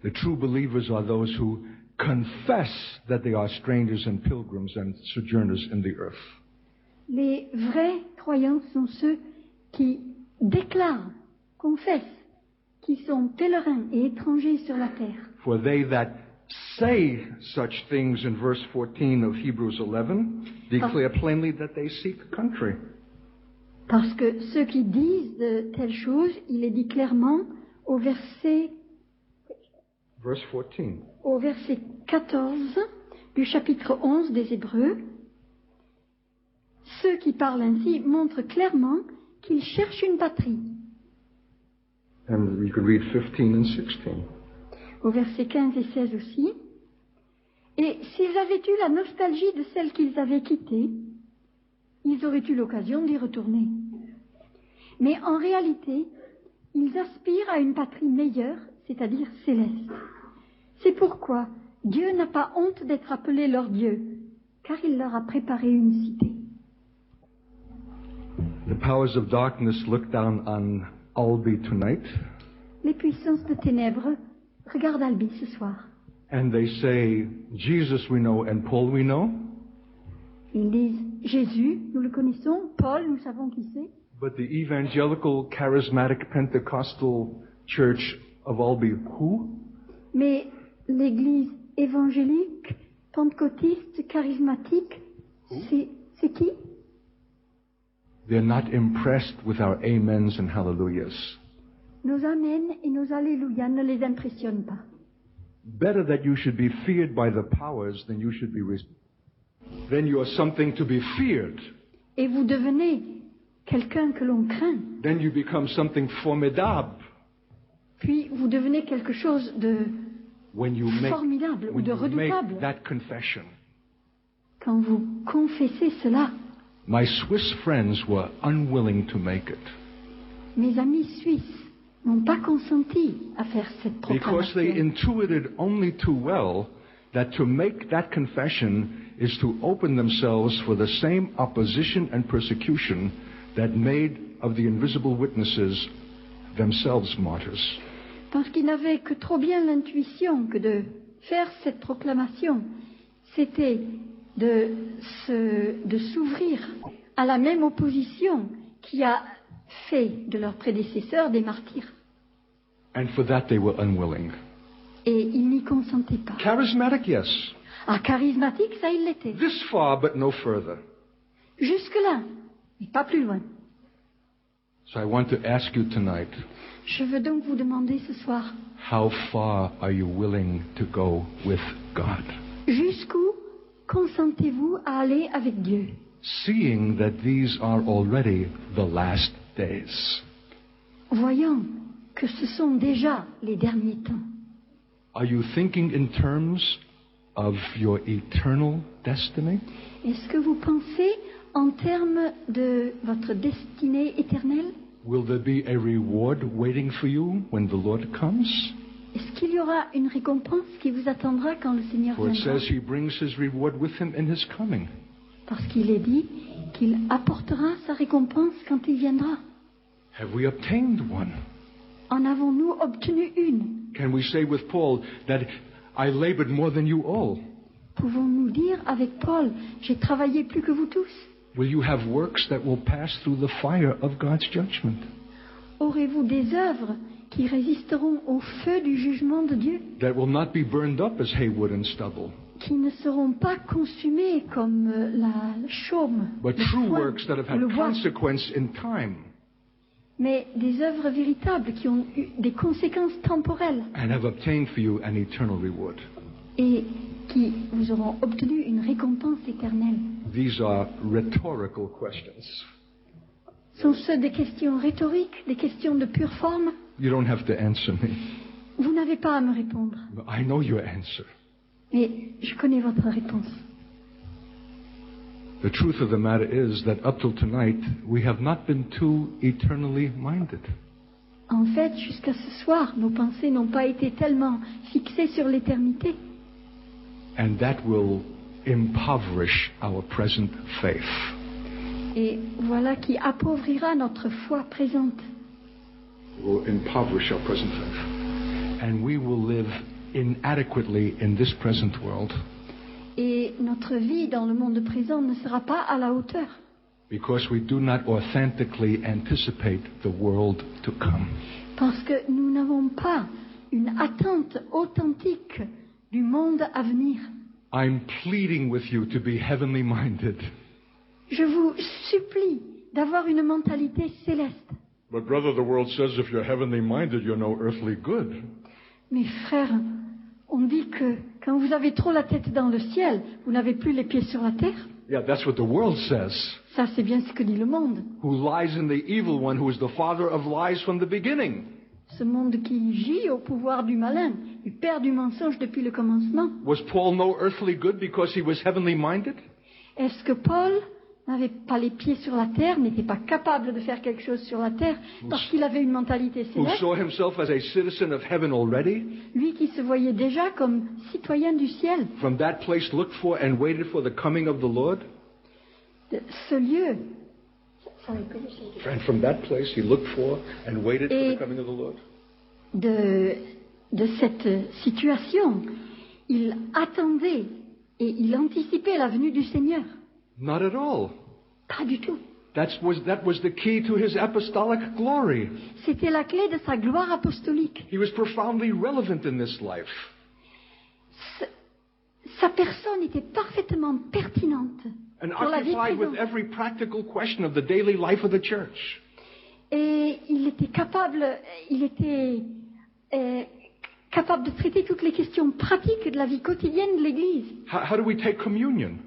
S1: The true believers are those who confess that they are strangers and pilgrims and sojourners in the earth.
S2: Les vrais croyants sont ceux qui déclarent, confessent qu'ils sont pèlerins et étrangers sur la terre.
S1: For they that say such things in verse 14 of Hebrews 11 declare plainly that they seek country.
S2: Parce que ceux qui disent de telles choses, il est dit clairement au verset 14 du chapitre 11 des Hébreux, ceux qui parlent ainsi montrent clairement qu'ils cherchent une patrie.
S1: And we could read 15 and 16.
S2: Au verset 15 et 16 aussi. Et s'ils avaient eu la nostalgie de celle qu'ils avaient quittée, ils auraient eu l'occasion d'y retourner. Mais en réalité, ils aspirent à une patrie meilleure, c'est-à-dire céleste. C'est pourquoi Dieu n'a pas honte d'être appelé leur Dieu, car il leur a préparé une cité.
S1: The powers of darkness look down on Albi tonight.
S2: Les puissances de ténèbres regardent Albi ce soir.
S1: And they say, Jesus we know and Paul we know.
S2: Ils disent, Jésus, nous le connaissons, Paul, nous savons qui c'est.
S1: But the evangelical, charismatic, Pentecostal church of Albi, who?
S2: Mais l'église évangélique, pentecôtiste, charismatique, c'est qui?
S1: They're not impressed with our amens and hallelujahs.
S2: Nos amens et nos alléluia ne les impressionnent pas.
S1: Better that you should be feared by the powers than you should be then you are something to be feared.
S2: Et vous devenez quelqu'un que l'on craint.
S1: Then you become something formidable.
S2: Puis vous devenez quelque chose de formidable ou de redoutable.
S1: That confession.
S2: Quand vous confessez cela.
S1: My Swiss friends were unwilling to make it.
S2: Mes amis suisses n'ont pas consenti à faire cette proclamation.
S1: Because they intuited only too well that to make that confession is to open themselves for the same opposition and persecution that made of the invisible witnesses themselves martyrs.
S2: Parce qu'ils n'avaient que trop bien l'intuition que de faire cette proclamation, c'était de s'ouvrir à la même opposition qui a fait de leurs prédécesseurs des martyrs.
S1: And for that they were unwilling.
S2: Et ils n'y consentaient pas.
S1: Charismatic, yes.
S2: Ah, charismatique, ça il l'était.
S1: This far, but no further.
S2: Jusque-là, mais pas plus loin.
S1: So I want to ask you tonight.
S2: Je veux donc vous demander ce soir.
S1: How far are you willing to go with God?
S2: Jusqu'où consentez-vous à aller avec Dieu?
S1: Seeing that these are already the last days.
S2: Voyant que ce sont déjà les derniers temps.
S1: Are you thinking in terms of your eternal destiny?
S2: Est-ce que vous pensez en termes de votre destinée éternelle?
S1: Will there be a reward waiting for you when the Lord comes?
S2: Est-ce qu'il y aura une récompense qui vous attendra quand le Seigneur
S1: For it
S2: viendra?
S1: says he brings his reward with him in his coming.
S2: Parce qu'il est dit qu'il apportera sa récompense quand il viendra.
S1: Have we obtained one?
S2: En avons-nous obtenu une?
S1: Can we say with Paul that I labored more than you all?
S2: Pouvons-nous dire avec Paul, j'ai travaillé plus que vous tous?
S1: Will you have works that will pass through the fire of God's judgment?
S2: Aurez-vous des œuvres qui résisteront au feu du jugement de Dieu?
S1: That will not be burned up as haywood and stubble.
S2: Qui ne seront pas consumées comme la chaume,
S1: But
S2: le
S1: true
S2: foin,
S1: works that have had
S2: le bois.
S1: consequence in time.
S2: Mais des œuvres véritables qui ont eu des conséquences temporelles
S1: And have obtained for you an eternal reward.
S2: et qui vous auront obtenu une récompense éternelle.
S1: These are rhetorical questions.
S2: Sont-ce des questions rhétoriques, des questions de pure forme?
S1: You don't have to answer me.
S2: Vous n'avez n'avez pas à me répondre.
S1: I know your answer.
S2: Mais je connais votre réponse.
S1: The truth of the matter is that up till tonight, we have not been too eternally minded.
S2: En fait, jusqu'à ce soir, nos pensées n'ont pas été tellement fixées sur l'éternité.
S1: And that will impoverish our present faith.
S2: Et voilà qui appauvrira notre foi présente.
S1: Will impoverish our present faith. And we will live inadequately in this present world.
S2: Et notre vie dans le monde présent ne sera pas à la hauteur.
S1: Because we do not authentically anticipate the world to come.
S2: Parce que nous n'avons pas une attente authentique du monde à venir.
S1: I'm pleading with you to be heavenly minded.
S2: Je vous supplie d'avoir une mentalité céleste.
S1: But brother, the world says if you're heavenly minded, you're no earthly good.
S2: Mes frères, on dit que quand vous avez trop la tête dans le ciel, vous n'avez plus les pieds sur la terre.
S1: Yeah, that's what the world says.
S2: Ça, c'est bien ce que dit le monde.
S1: Who lies in the evil one, who is the father of lies from the beginning.
S2: Ce monde qui gît au pouvoir du malin, du père du mensonge depuis le commencement.
S1: Was Paul no earthly good because he was heavenly minded?
S2: Est-ce que Paul n'avait pas les pieds sur la terre, n'était pas capable de faire quelque chose sur la terre parce qu'il avait une mentalité
S1: Who
S2: céleste?
S1: saw himself as a citizen of heaven already?
S2: Lui qui se voyait déjà comme citoyen du ciel.
S1: From that place looked for and waited for the coming of the Lord?
S2: De ce lieu.
S1: And from that place he looked for and waited for the coming of the Lord?
S2: De cette situation, il attendait et il anticipait la venue du Seigneur.
S1: Not at all.
S2: Pas du tout.
S1: That was the key to his apostolic glory.
S2: C'était la clé de sa gloire apostolique.
S1: He was profoundly relevant in this life.
S2: Sa personne était parfaitement pertinente
S1: And
S2: pour la vie
S1: occupied with
S2: présente.
S1: every practical question of the daily life of the church.
S2: Et il était capable de traiter toutes les questions pratiques de la vie quotidienne de l'Église.
S1: How do we take communion?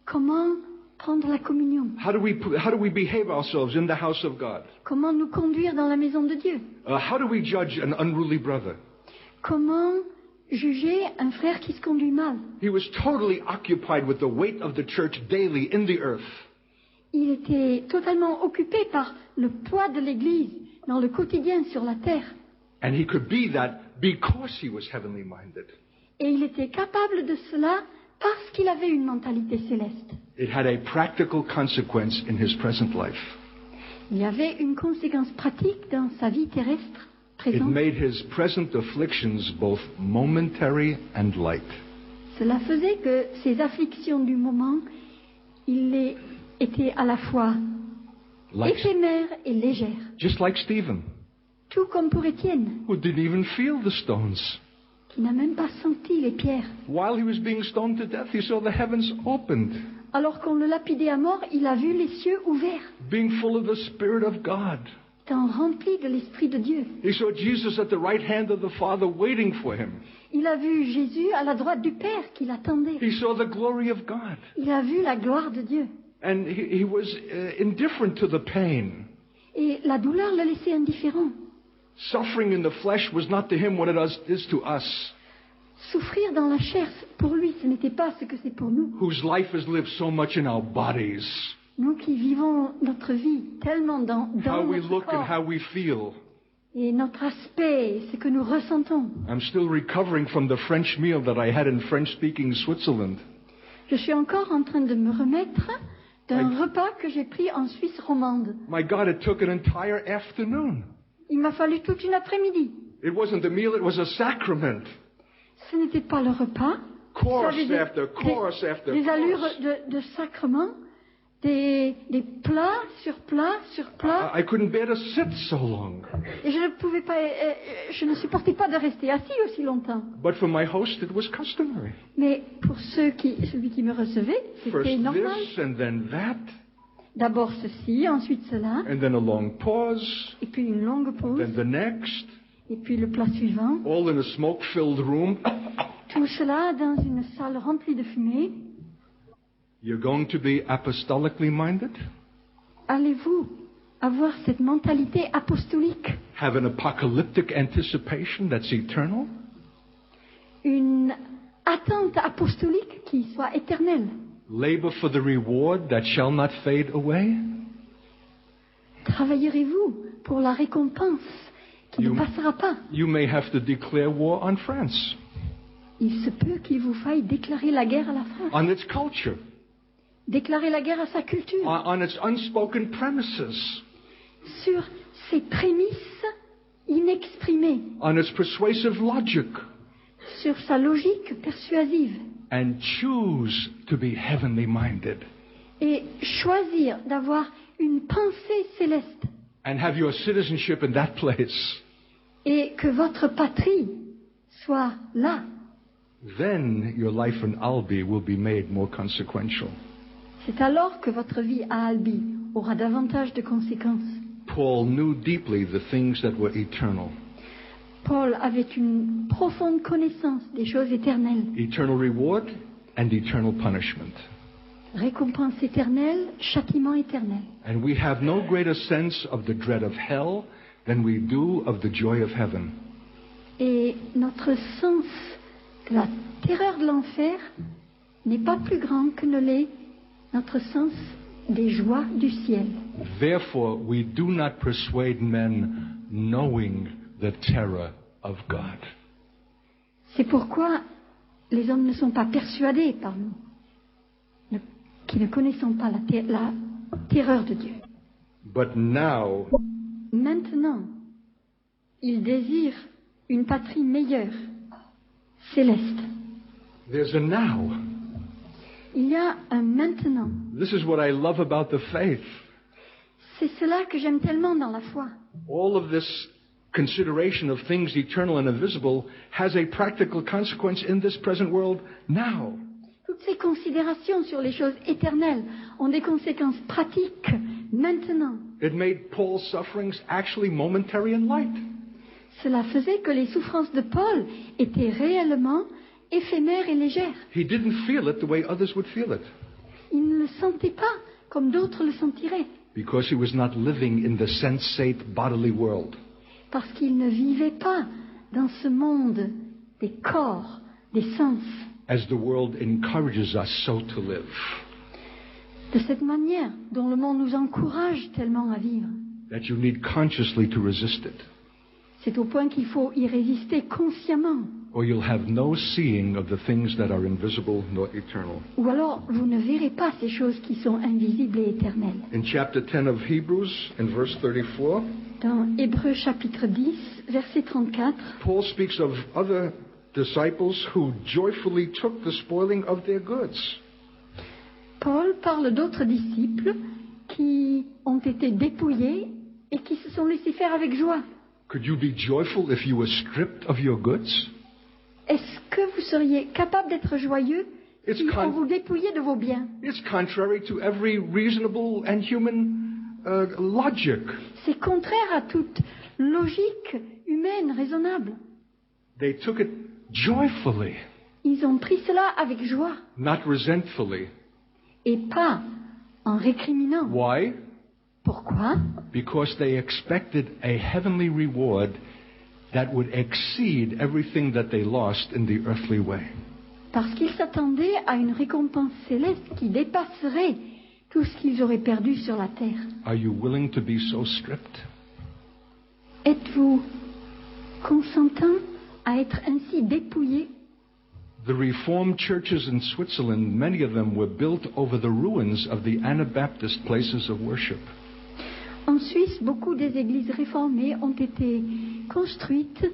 S2: Comment prendre la communion?
S1: How do we behave ourselves in the house of God?
S2: Comment nous conduire dans la maison de Dieu?
S1: How do we judge an unruly brother?
S2: Comment juger un frère qui se conduit mal?
S1: He was totally occupied with the weight of the church daily in the earth.
S2: Il était totalement occupé par le poids de l'Église dans le quotidien sur la terre.
S1: And he could be that because he was heavenly minded.
S2: Et il était capable de cela parce qu'il avait une mentalité céleste.
S1: It had a practical consequence in his present life.
S2: Il y avait une conséquence pratique dans sa vie terrestre
S1: It
S2: présente.
S1: made his present afflictions both momentary and light.
S2: Cela faisait que ses afflictions du moment, il les était à la fois éphémères et légères.
S1: Just like Stephen,
S2: Tout comme pour Étienne,
S1: who didn't even feel the stones.
S2: qui n'a même pas senti les pierres.
S1: While he was being stoned to death, he saw the heavens opened,
S2: Alors qu'on le lapidait à mort, il a vu les cieux ouverts,
S1: being full of the Spirit of God.
S2: étant rempli de l'Esprit de Dieu.
S1: He saw Jesus at the right hand of the Father waiting for him.
S2: Il a vu Jésus à la droite du Père qui l'attendait.
S1: He saw the glory of God.
S2: Il a vu la gloire de Dieu.
S1: And he was indifferent to the pain.
S2: Et la douleur le laissait indifférent.
S1: Suffering in the flesh was not to him what it is to us,
S2: Souffrir dans la chair, pour lui, ce n'était pas ce que c'est pour nous.
S1: whose life is lived so much in our bodies,
S2: Nous qui vivons notre vie tellement dans
S1: how we
S2: notre
S1: look and
S2: corps.
S1: how we feel.
S2: Et notre aspect, ce que nous ressentons.
S1: I'm still recovering from the French meal that I had in French-speaking Switzerland.
S2: Je suis encore en train de me remettre d'un repas que j'ai pris en Suisse romande.
S1: My God, it took an entire afternoon.
S2: Il m'a fallu toute une après-midi.
S1: It wasn't a meal, it was a sacrament.
S2: Ce n'était pas le repas.
S1: Course
S2: Ça avait
S1: after course after
S2: des allures
S1: course.
S2: de sacrement, des plats sur plats sur plats.
S1: I couldn't bear to sit so long.
S2: Et je ne pouvais pas, je ne supportais pas de rester assis aussi longtemps.
S1: But for my host, it was customary.
S2: Mais pour celui qui me recevait,
S1: First
S2: c'était normal.
S1: this and then that,
S2: D'abord ceci, ensuite cela,
S1: and then a long pause,
S2: et puis une longue pause,
S1: then the next,
S2: et puis le plat suivant.
S1: all in a smoke-filled room.
S2: Tout cela dans une salle remplie de fumée.
S1: You're going to be apostolically minded?
S2: Allez-vous avoir cette mentalité apostolique?
S1: have an apocalyptic anticipation that's eternal?
S2: Une attente apostolique qui soit éternelle.
S1: Labor for the reward that shall not fade away?
S2: Travaillerez-vous pour la récompense qui ne passera pas?
S1: You may have to declare war on France,
S2: Il se peut qu'il vous faille déclarer la guerre à la France,
S1: on its culture,
S2: déclarer la guerre à sa culture,
S1: on its unspoken premises,
S2: sur ses prémices inexprimées,
S1: on its persuasive logic,
S2: sur sa logique persuasive,
S1: and choose to be heavenly minded
S2: et choisir d'avoir une pensée céleste,
S1: and have your citizenship in that place.
S2: et que votre patrie soit là.
S1: Then your life in Albi will be made more consequential.
S2: C'est alors que votre vie à Albi aura davantage de conséquences.
S1: Paul knew deeply the things that were eternal.
S2: Paul avait une profonde connaissance des choses éternelles.
S1: Eternal reward and eternal punishment.
S2: Récompense éternelle, châtiment éternel.
S1: And we have no greater sense of the dread of hell than we do of the joy of heaven.
S2: Et notre sens de la terreur de l'enfer n'est pas plus grand que ne l'est notre sens des joies du ciel.
S1: Therefore, we do not persuade men knowing the terror of God.
S2: C'est pourquoi les hommes ne sont pas persuadés par nous, qui ne connaissons pas la terreur de Dieu.
S1: But now,
S2: Maintenant, ils désirent une patrie meilleure, céleste.
S1: there's a now.
S2: Il y a un maintenant.
S1: This is what I love about the faith.
S2: C'est cela que j'aime tellement dans la foi.
S1: All of this consideration of things eternal and invisible has a practical consequence in this present world now.
S2: Toutes ces considérations sur les choses éternelles ont des conséquences pratiques maintenant.
S1: It made Paul's sufferings actually momentary and light.
S2: Cela faisait que les souffrances de Paul étaient réellement éphémères et légères.
S1: He didn't feel it the way others would feel it,
S2: Il ne le sentait pas comme d'autres le sentiraient,
S1: because he was not living in the sensate bodily world.
S2: parce qu'il ne vivait pas dans ce monde des corps, des sens,
S1: As the world encourages us so to live.
S2: de cette manière dont le monde nous encourage tellement à vivre.
S1: That you need consciously to resist it,
S2: C'est au point qu'il faut y résister consciemment,
S1: or you'll have no seeing of the things that are invisible nor eternal.
S2: ou alors vous ne verrez pas ces choses qui sont invisibles et éternelles.
S1: In chapter 10 of Hebrews, in verse 34,
S2: Dans Hébreux chapitre 10, verset 34,
S1: Paul speaks of other disciples who joyfully took the spoiling of their goods.
S2: Paul parle d'autres disciples qui ont été dépouillés et qui se sont laissés faire avec joie.
S1: Could you be joyful if you were stripped of your goods?
S2: Est-ce que vous seriez capable d'être joyeux
S1: It's
S2: si on vous dépouillait de vos biens?
S1: It's contrary to every reasonable and human logic.
S2: C'est contraire à toute logique humaine, raisonnable.
S1: They took it joyfully,
S2: Ils ont pris cela avec joie
S1: not resentfully.
S2: et pas en récriminant.
S1: Why?
S2: Pourquoi?
S1: Because they expected a heavenly reward that would exceed everything that they lost in the earthly way.
S2: Parce qu'ils s'attendaient à une récompense céleste qui dépasserait tout ce qu'ils auraient perdu sur la terre.
S1: Are you willing to be so stripped?
S2: Êtes-vous consentant à être ainsi dépouillé?
S1: The Reformed churches in Switzerland, many of them were built over the ruins of the Anabaptist places of worship.
S2: En Suisse, beaucoup des églises réformées ont été construites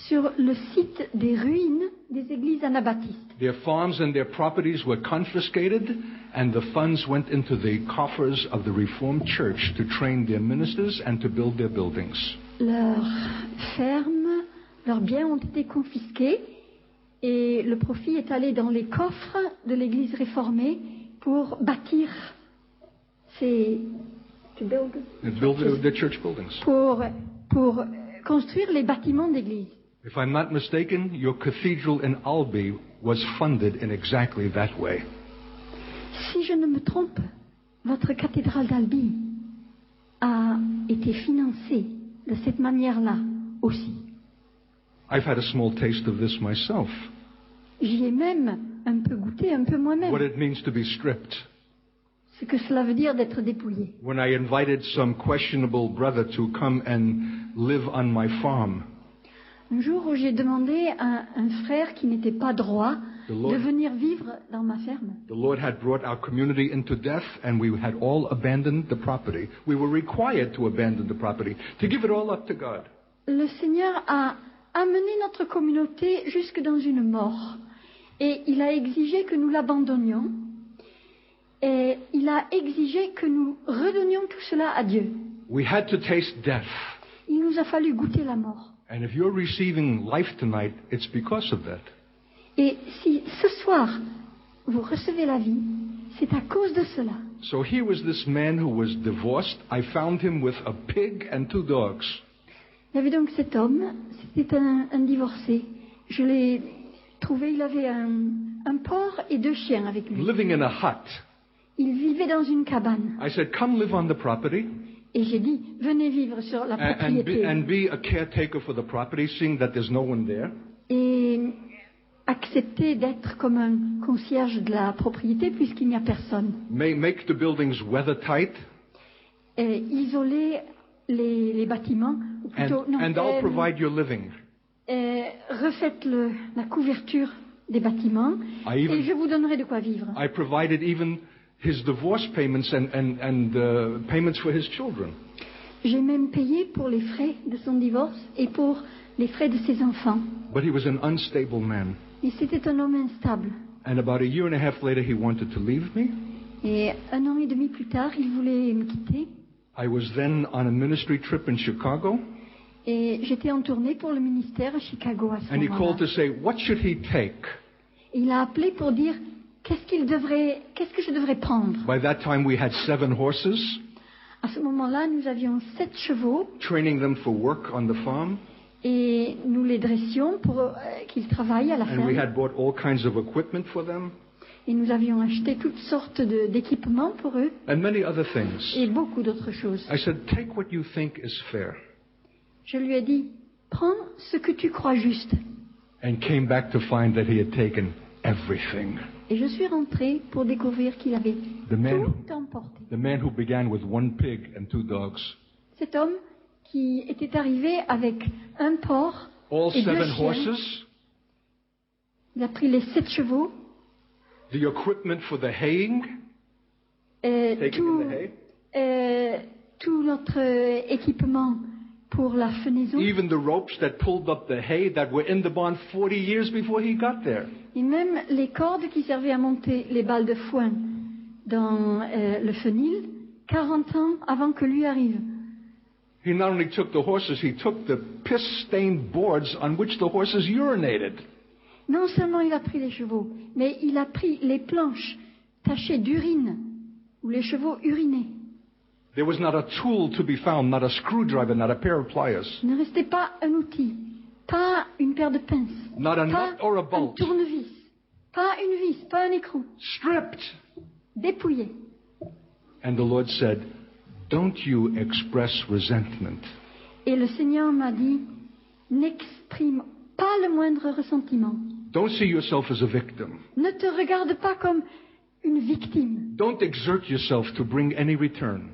S2: sur le site des ruines des églises anabaptistes.
S1: Their farms and their properties were confiscated, and the funds went into the coffers of the Reformed Church to train their ministers and to build their buildings.
S2: Leurs fermes, leurs biens ont été confisqués et le profit est allé dans les coffres de l'église réformée pour bâtir ces...
S1: Build their church buildings.
S2: pour construire les bâtiments d'église.
S1: If I'm not mistaken, your cathedral in Albi was funded in exactly that way.
S2: Si je ne me trompe, votre cathédrale d'Albi a été financée de cette manière-là aussi.
S1: I've had a small taste of this myself,
S2: J'y ai même un peu goûté, un peu moi-même,
S1: what it means to be stripped.
S2: ce que cela veut dire d'être dépouillé.
S1: When I invited some questionable brother to come and live on my farm,
S2: Un jour où j'ai demandé à un frère qui n'était pas droit
S1: The Lord-
S2: de venir vivre dans ma ferme.
S1: the Lord had brought our community into death, and we had all abandoned the property. We were required to abandon the property, to give it all up to God.
S2: Le Seigneur a amené notre communauté jusque dans une mort. Et il a exigé que nous l'abandonnions. Et il a exigé que nous redonnions tout cela à Dieu.
S1: We had to taste death.
S2: Il nous a fallu goûter la mort.
S1: And if you're receiving life tonight, it's because of that.
S2: Et si ce soir, vous recevez la vie, c'est à cause de cela.
S1: So here was this man who was divorced. I found him with a pig and 2 dogs.
S2: Il y avait donc cet homme, c'était un divorcé. Je l'ai trouvé, il avait un porc et 2 chiens avec lui.
S1: Living in a hut.
S2: Il vivait dans une cabane.
S1: I said, come live on the property
S2: Et j'ai dit, venez vivre sur la propriété.
S1: and be a caretaker for the property, seeing that there's no one there.
S2: Et accepter d'être comme un concierge de la propriété puisqu'il n'y a personne.
S1: Make the buildings weather-tight,
S2: Et isoler les bâtiments, ou plutôt,
S1: and I'll provide your living.
S2: refaites la couverture des bâtiments
S1: I even-
S2: et je vous donnerai de quoi vivre.
S1: I provided even his divorce payments and payments for his children.
S2: J'ai même payé pour les frais de son divorce et pour les frais de ses enfants.
S1: But he was an unstable man.
S2: Et c'était un homme instable.
S1: And about a year and a half later, he wanted to leave me.
S2: Et 1 an et demi plus tard, il voulait me quitter.
S1: I was then on a ministry trip in Chicago,
S2: Et j'étais en tournée pour le ministère à Chicago à ce
S1: and he
S2: moment-là.
S1: called to say, what should he take?
S2: Et il a appelé pour dire qu'est-ce que je devrais prendre.
S1: By that time, we had 7 horses,
S2: À ce moment-là, nous avions 7 chevaux
S1: training them for work on the farm,
S2: et nous les dressions pour qu'ils travaillent à la
S1: and we
S2: ferme.
S1: had bought all kinds of equipment for them,
S2: Et nous avions acheté toutes sortes d'équipements pour eux
S1: and many other things.
S2: et beaucoup d'autres choses.
S1: I said, take what you think is fair,
S2: Je lui ai dit, prends ce que tu crois juste.
S1: and came back to find that he had taken everything.
S2: Et je suis rentrée pour découvrir qu'il avait
S1: The man,
S2: tout emporté.
S1: the man who began with 1 pig and 2 dogs,
S2: Cet homme qui était arrivé avec un porc
S1: all
S2: et 2
S1: 7
S2: chiens,
S1: horses,
S2: il a pris les 7 chevaux,
S1: the equipment for the haying, taking in the hay,
S2: tout notre équipement pour la fenaison,
S1: even the ropes that pulled up the hay that were in the barn 40 years before he got there.
S2: et même les cordes qui servaient à monter les balles de foin dans le fenil, 40 ans avant que lui arrive.
S1: He not only took the horses, he took the piss-stained boards on which the horses urinated.
S2: Non seulement il a pris les chevaux, mais il a pris les planches tachées d'urine où les chevaux urinaient.
S1: There was not a tool to be found, not a screwdriver, not a pair of pliers,
S2: Il ne restait pas un outil, pas une paire de pinces,
S1: not a
S2: pas
S1: nut or a
S2: un
S1: bolt.
S2: tournevis, pas une vis, pas un écrou,
S1: Stripped.
S2: dépouillé.
S1: And the Lord said, don't you express resentment.
S2: Et le Seigneur m'a dit, n'exprime pas le moindre ressentiment.
S1: Don't see yourself as a victim.
S2: Ne te regarde pas comme une victime.
S1: Don't exert yourself to bring any return.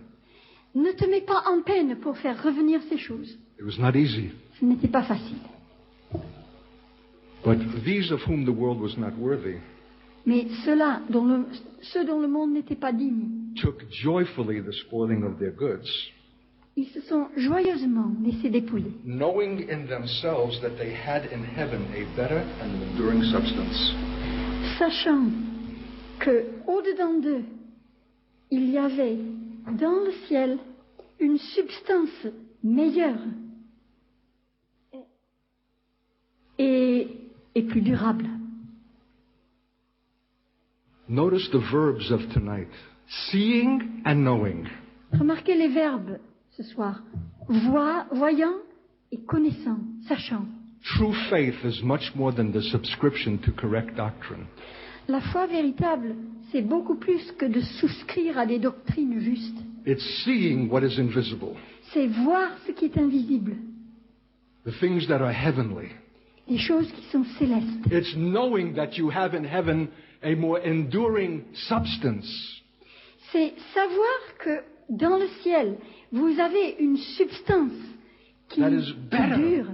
S2: Ne te mets pas en peine pour faire revenir ces choses.
S1: It was not easy.
S2: Ce n'était pas facile.
S1: But these of whom the world was not worthy
S2: Mais ceux dont le monde n'était pas digne,
S1: took joyfully the spoiling of their goods,
S2: ils se sont joyeusement laissés dépouiller,
S1: knowing in themselves that they had in heaven a better and enduring substance.
S2: sachant que au-dedans d'eux, il y avait dans le ciel une substance meilleure et plus durable.
S1: Notice the verbs of tonight: seeing and knowing.
S2: Remarquez les verbes ce soir. Voyant et connaissant, sachant.
S1: True faith is much more than the subscription to correct doctrine.
S2: La foi véritable, c'est beaucoup plus que de souscrire à des doctrines justes.
S1: It's seeing what is invisible.
S2: c'est voir ce qui est invisible,
S1: the things that are heavenly.
S2: les choses qui sont célestes.
S1: It's knowing that you have in heaven a more enduring substance.
S2: C'est savoir que dans le ciel, vous avez une substance qui
S1: That is better.
S2: dure,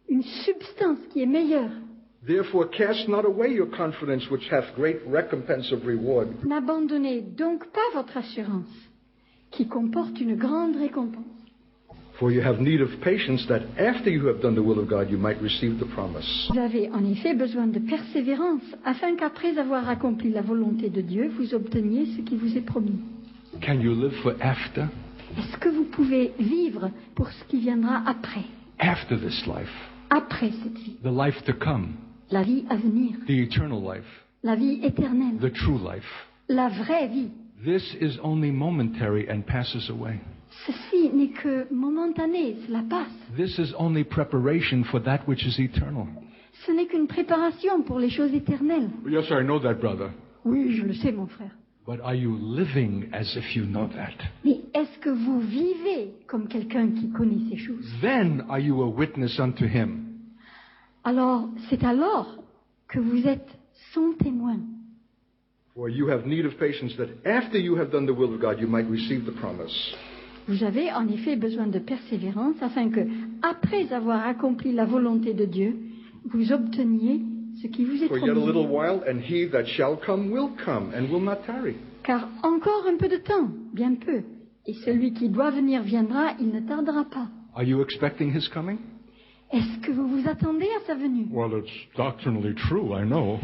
S2: une substance qui est meilleure.
S1: Therefore, cast not away your confidence, which hath great recompense of reward.
S2: N'abandonnez donc pas votre assurance, qui comporte une grande récompense.
S1: For you have need of patience, that after you have done the will of God, you might receive the promise.
S2: Vous avez en effet besoin de persévérance, afin qu'après avoir accompli la volonté de Dieu, vous obteniez ce qui vous est promis.
S1: Can you live for after?
S2: Est-ce que vous pouvez vivre pour ce qui viendra après,
S1: After this life.
S2: après cette vie,
S1: The life to come.
S2: la vie à venir,
S1: The eternal life.
S2: la vie éternelle,
S1: The true life.
S2: la vraie vie?
S1: This is only momentary and passes away.
S2: Ceci n'est que momentané, cela passe.
S1: This is only preparation for that which is eternal.
S2: Ce n'est qu'une préparation pour les choses éternelles.
S1: Yes, I know that, brother.
S2: Oui, je le sais, mon frère.
S1: But are you living as if you know that?
S2: Mais est-ce que vous vivez comme quelqu'un qui connaît ces choses?
S1: Then are you a witness unto him.
S2: Alors, c'est alors que vous êtes son témoin.
S1: For you have need of patience, that after you have done the will of God, you might receive the promise.
S2: Vous avez en effet besoin de persévérance afin que, après avoir accompli la volonté de Dieu, vous obteniez ce qui vous est
S1: For yet a little
S2: promis.
S1: while, and he that shall come will come, and will not tarry.
S2: Car encore un peu de temps, bien peu, et celui qui doit venir viendra, il ne tardera pas.
S1: Are you expecting his coming?
S2: Est-ce que vous vous attendez à sa venue?
S1: Well, it's doctrinally true, I know.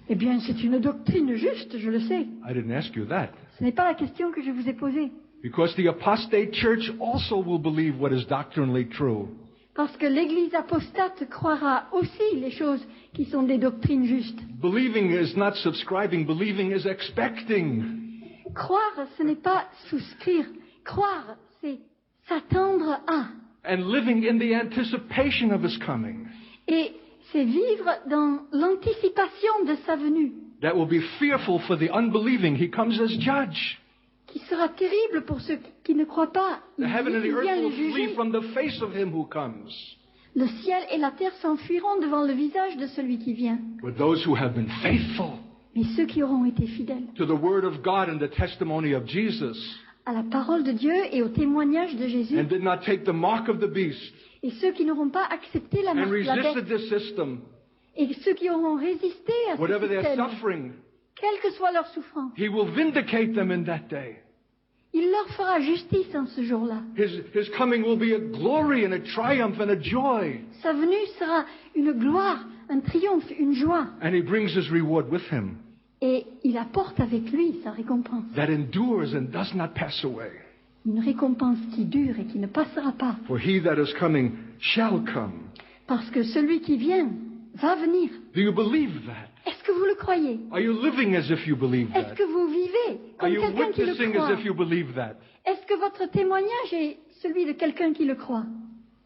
S2: Eh bien, c'est une doctrine juste, je le sais.
S1: I didn't ask you that.
S2: Ce n'est pas la question que je vous ai posée.
S1: Because the apostate church also will believe what is doctrinally true.
S2: Parce que l'Église apostate croira aussi les choses qui sont des doctrines justes.
S1: Believing is not subscribing, believing is expecting.
S2: Croire, ce n'est pas souscrire. Croire, c'est s'attendre à.
S1: And living in the anticipation of his coming.
S2: Et c'est vivre dans l'anticipation de sa venue,
S1: That will be fearful for the unbelieving. He comes as judge.
S2: qui sera terrible pour ceux qui ne croient pas.
S1: The heaven and the
S2: Il
S1: earth
S2: vient
S1: will
S2: les
S1: flee
S2: juger.
S1: from the face of him who comes.
S2: Le ciel et la terre s'enfuiront devant le visage de celui qui vient.
S1: But those who have been faithful
S2: Mais ceux qui auront été fidèles
S1: to the word of God and the testimony of Jesus,
S2: à la parole de Dieu et au témoignage de Jésus,
S1: and did not take the mark of the beast,
S2: et ceux qui n'auront pas accepté la
S1: and
S2: marque de la
S1: resisted
S2: bête,
S1: this system,
S2: et ceux qui auront résisté à ce
S1: whatever their
S2: système,
S1: suffering,
S2: quelle que soit leur souffrance,
S1: he will vindicate them in that day.
S2: il leur fera justice en ce jour-là.
S1: His coming will be a glory and a triumph and a joy.
S2: Sa venue sera une gloire, un triomphe, une joie.
S1: And he brings his reward with him
S2: Et il apporte avec lui sa récompense.
S1: that endures and does not pass away.
S2: Une récompense qui dure et qui ne passera pas.
S1: For he that is coming shall come.
S2: Parce que celui qui vient va venir.
S1: Do you believe that?
S2: Est-ce que vous le croyez?
S1: Are you living as if you believe
S2: Est-ce
S1: that?
S2: que vous vivez
S1: Are
S2: comme
S1: you
S2: quelqu'un qui le
S1: witnessing
S2: croit?
S1: as if you believe that?
S2: Est-ce que votre témoignage est celui de quelqu'un qui le croit?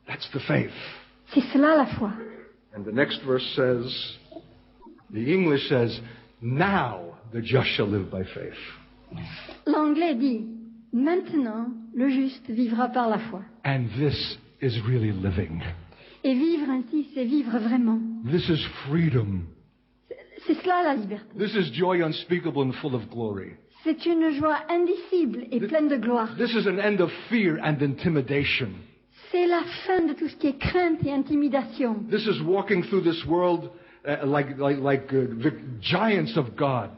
S1: That's the faith.
S2: C'est cela la foi.
S1: And the next verse says, the English says, now the just shall live by faith.
S2: L'anglais dit, maintenant le juste vivra par la foi.
S1: And this is really living.
S2: Et vivre ainsi, c'est vivre vraiment.
S1: This is freedom.
S2: C'est cela la liberté.
S1: This is joy unspeakable and full of glory.
S2: C'est une joie indicible et pleine de gloire.
S1: This is an end of fear and intimidation.
S2: C'est la fin de tout ce qui est crainte et intimidation.
S1: This is walking through this world like the giants of God.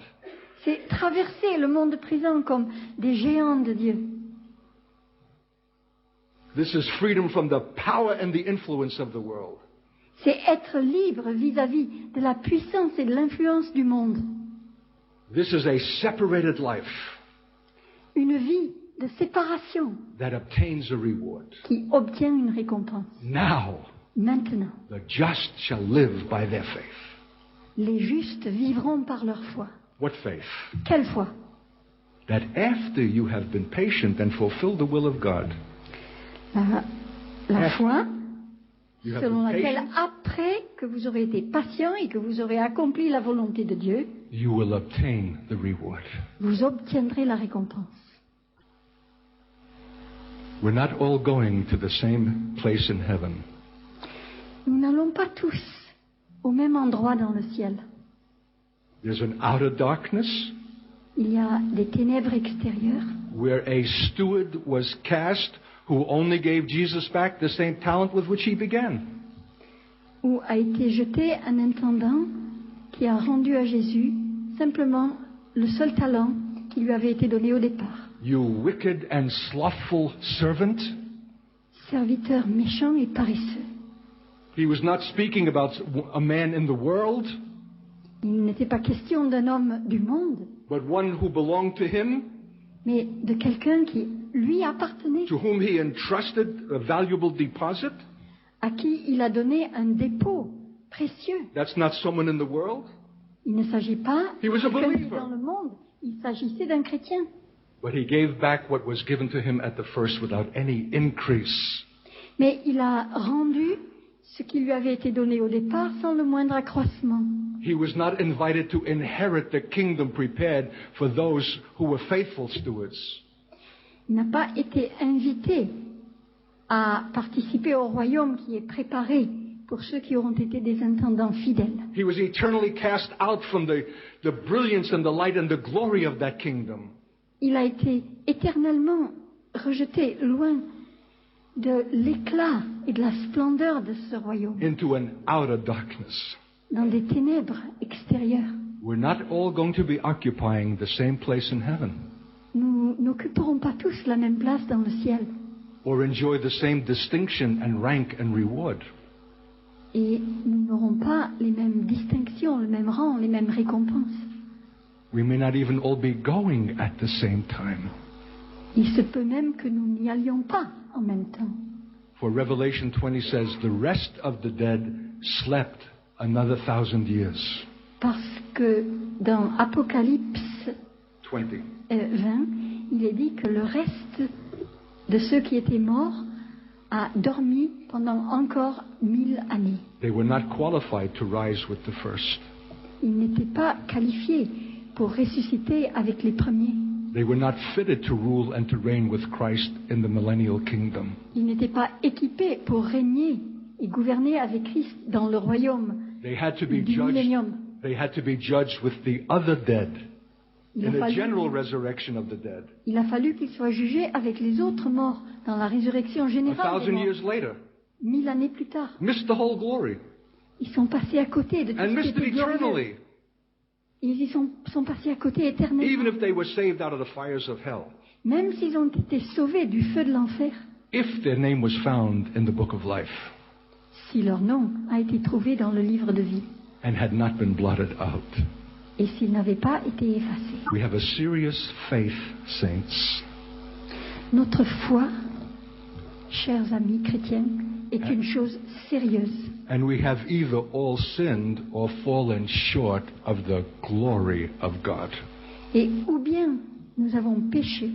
S2: C'est traverser le monde présent comme des géants de Dieu.
S1: This is freedom from the power and the influence of the world.
S2: C'est être libre vis-à-vis de la puissance et de l'influence du monde.
S1: This is a separated life
S2: Une vie de séparation
S1: that obtains a reward.
S2: qui obtient une récompense.
S1: Now,
S2: Maintenant,
S1: the just shall live by their faith.
S2: les justes vivront par leur foi.
S1: What faith?
S2: Quelle foi?
S1: That after you have been patient and fulfilled the will of God,
S2: La foi,
S1: you have
S2: selon
S1: been
S2: laquelle
S1: patient,
S2: après que vous aurez été patient et que vous aurez accompli la volonté de Dieu,
S1: you will obtain the reward.
S2: vous obtiendrez la récompense.
S1: We're not all going to the same place in heaven.
S2: Nous n'allons pas tous au même endroit dans le ciel.
S1: There's an outer darkness
S2: Il y a des ténèbres extérieures
S1: where a steward was cast who only gave Jesus back the same talent with which he began.
S2: où a été jeté un intendant qui a rendu à Jésus simplement le seul talent qui lui avait été donné au départ.
S1: You wicked and slothful servant.
S2: Serviteur méchant et paresseux.
S1: He was not speaking about a man in the world,
S2: Il n'était pas question d'un homme du monde,
S1: but one who belonged to him,
S2: mais de quelqu'un qui lui appartenait,
S1: to whom he entrusted a valuable deposit.
S2: à qui il a donné un dépôt précieux.
S1: That's not someone in the world,
S2: Il ne s'agit pas
S1: He was a
S2: de quelqu'un qui est
S1: believer.
S2: dans le monde, il s'agissait d'un chrétien.
S1: but he gave back what was given to him at the first without any increase.
S2: Mais il a rendu ce qui lui avait été donné au départ sans le moindre accroissement.
S1: He was not invited to inherit the kingdom prepared for those who were faithful stewards.
S2: Il n'a pas été invité à participer au royaume qui est préparé pour ceux qui auront été des intendants fidèles.
S1: He was eternally cast out from the brilliance and the light and the glory of that kingdom.
S2: Il a été éternellement rejeté loin de l'éclat et de la splendeur de ce royaume,
S1: Into an outer darkness.
S2: dans des ténèbres extérieures.
S1: We're not all going to be occupying the same place in heaven
S2: Nous n'occuperons pas tous la même place dans le ciel
S1: or enjoy the same distinction and rank and reward.
S2: et nous n'aurons pas les mêmes distinctions, le même rang, les mêmes récompenses.
S1: We may not even all be going at the same time.
S2: Il se peut même que nous n'y allions pas en même temps.
S1: For Revelation 20 says, the rest of the dead slept another 1,000 years.
S2: Parce que dans Apocalypse
S1: 20.
S2: 20, il est dit que le reste de ceux qui étaient morts a dormi pendant encore 1000 années.
S1: They were not qualified to rise with the first.
S2: Ils n'étaient pas qualifiés pour ressusciter avec les premiers.
S1: They were not fitted to rule and to reign with Christ in the millennial kingdom.
S2: Ils n'étaient pas équipés pour régner et gouverner avec Christ dans le royaume
S1: They had to be
S2: du
S1: judged.
S2: millénium.
S1: They had to be judged with the other dead
S2: Il a
S1: in a
S2: fallu-
S1: general resurrection of the dead.
S2: Il a fallu qu'ils soient jugés avec les autres morts dans la résurrection générale des
S1: 1,000
S2: morts.
S1: years later,
S2: 1000 années plus tard.
S1: missed the whole glory
S2: Ils sont passés à côté de tout
S1: and
S2: ce qui
S1: missed it
S2: était glorieux.
S1: eternally,
S2: Ils y sont passés à côté
S1: even
S2: éternellement.
S1: if they were saved out of the fires of hell,
S2: Même s'ils ont été sauvés du feu de l'enfer,
S1: if their name was found in the book of life
S2: si leur nom a été trouvé dans le livre de vie
S1: and had not been blotted out.
S2: et s'ils n'avaient pas été effacés.
S1: We have a serious faith, saints.
S2: Notre foi, chers amis chrétiens, est une chose sérieuse.
S1: And we have either all sinned or fallen short of the glory of God.
S2: Et ou bien nous avons péché,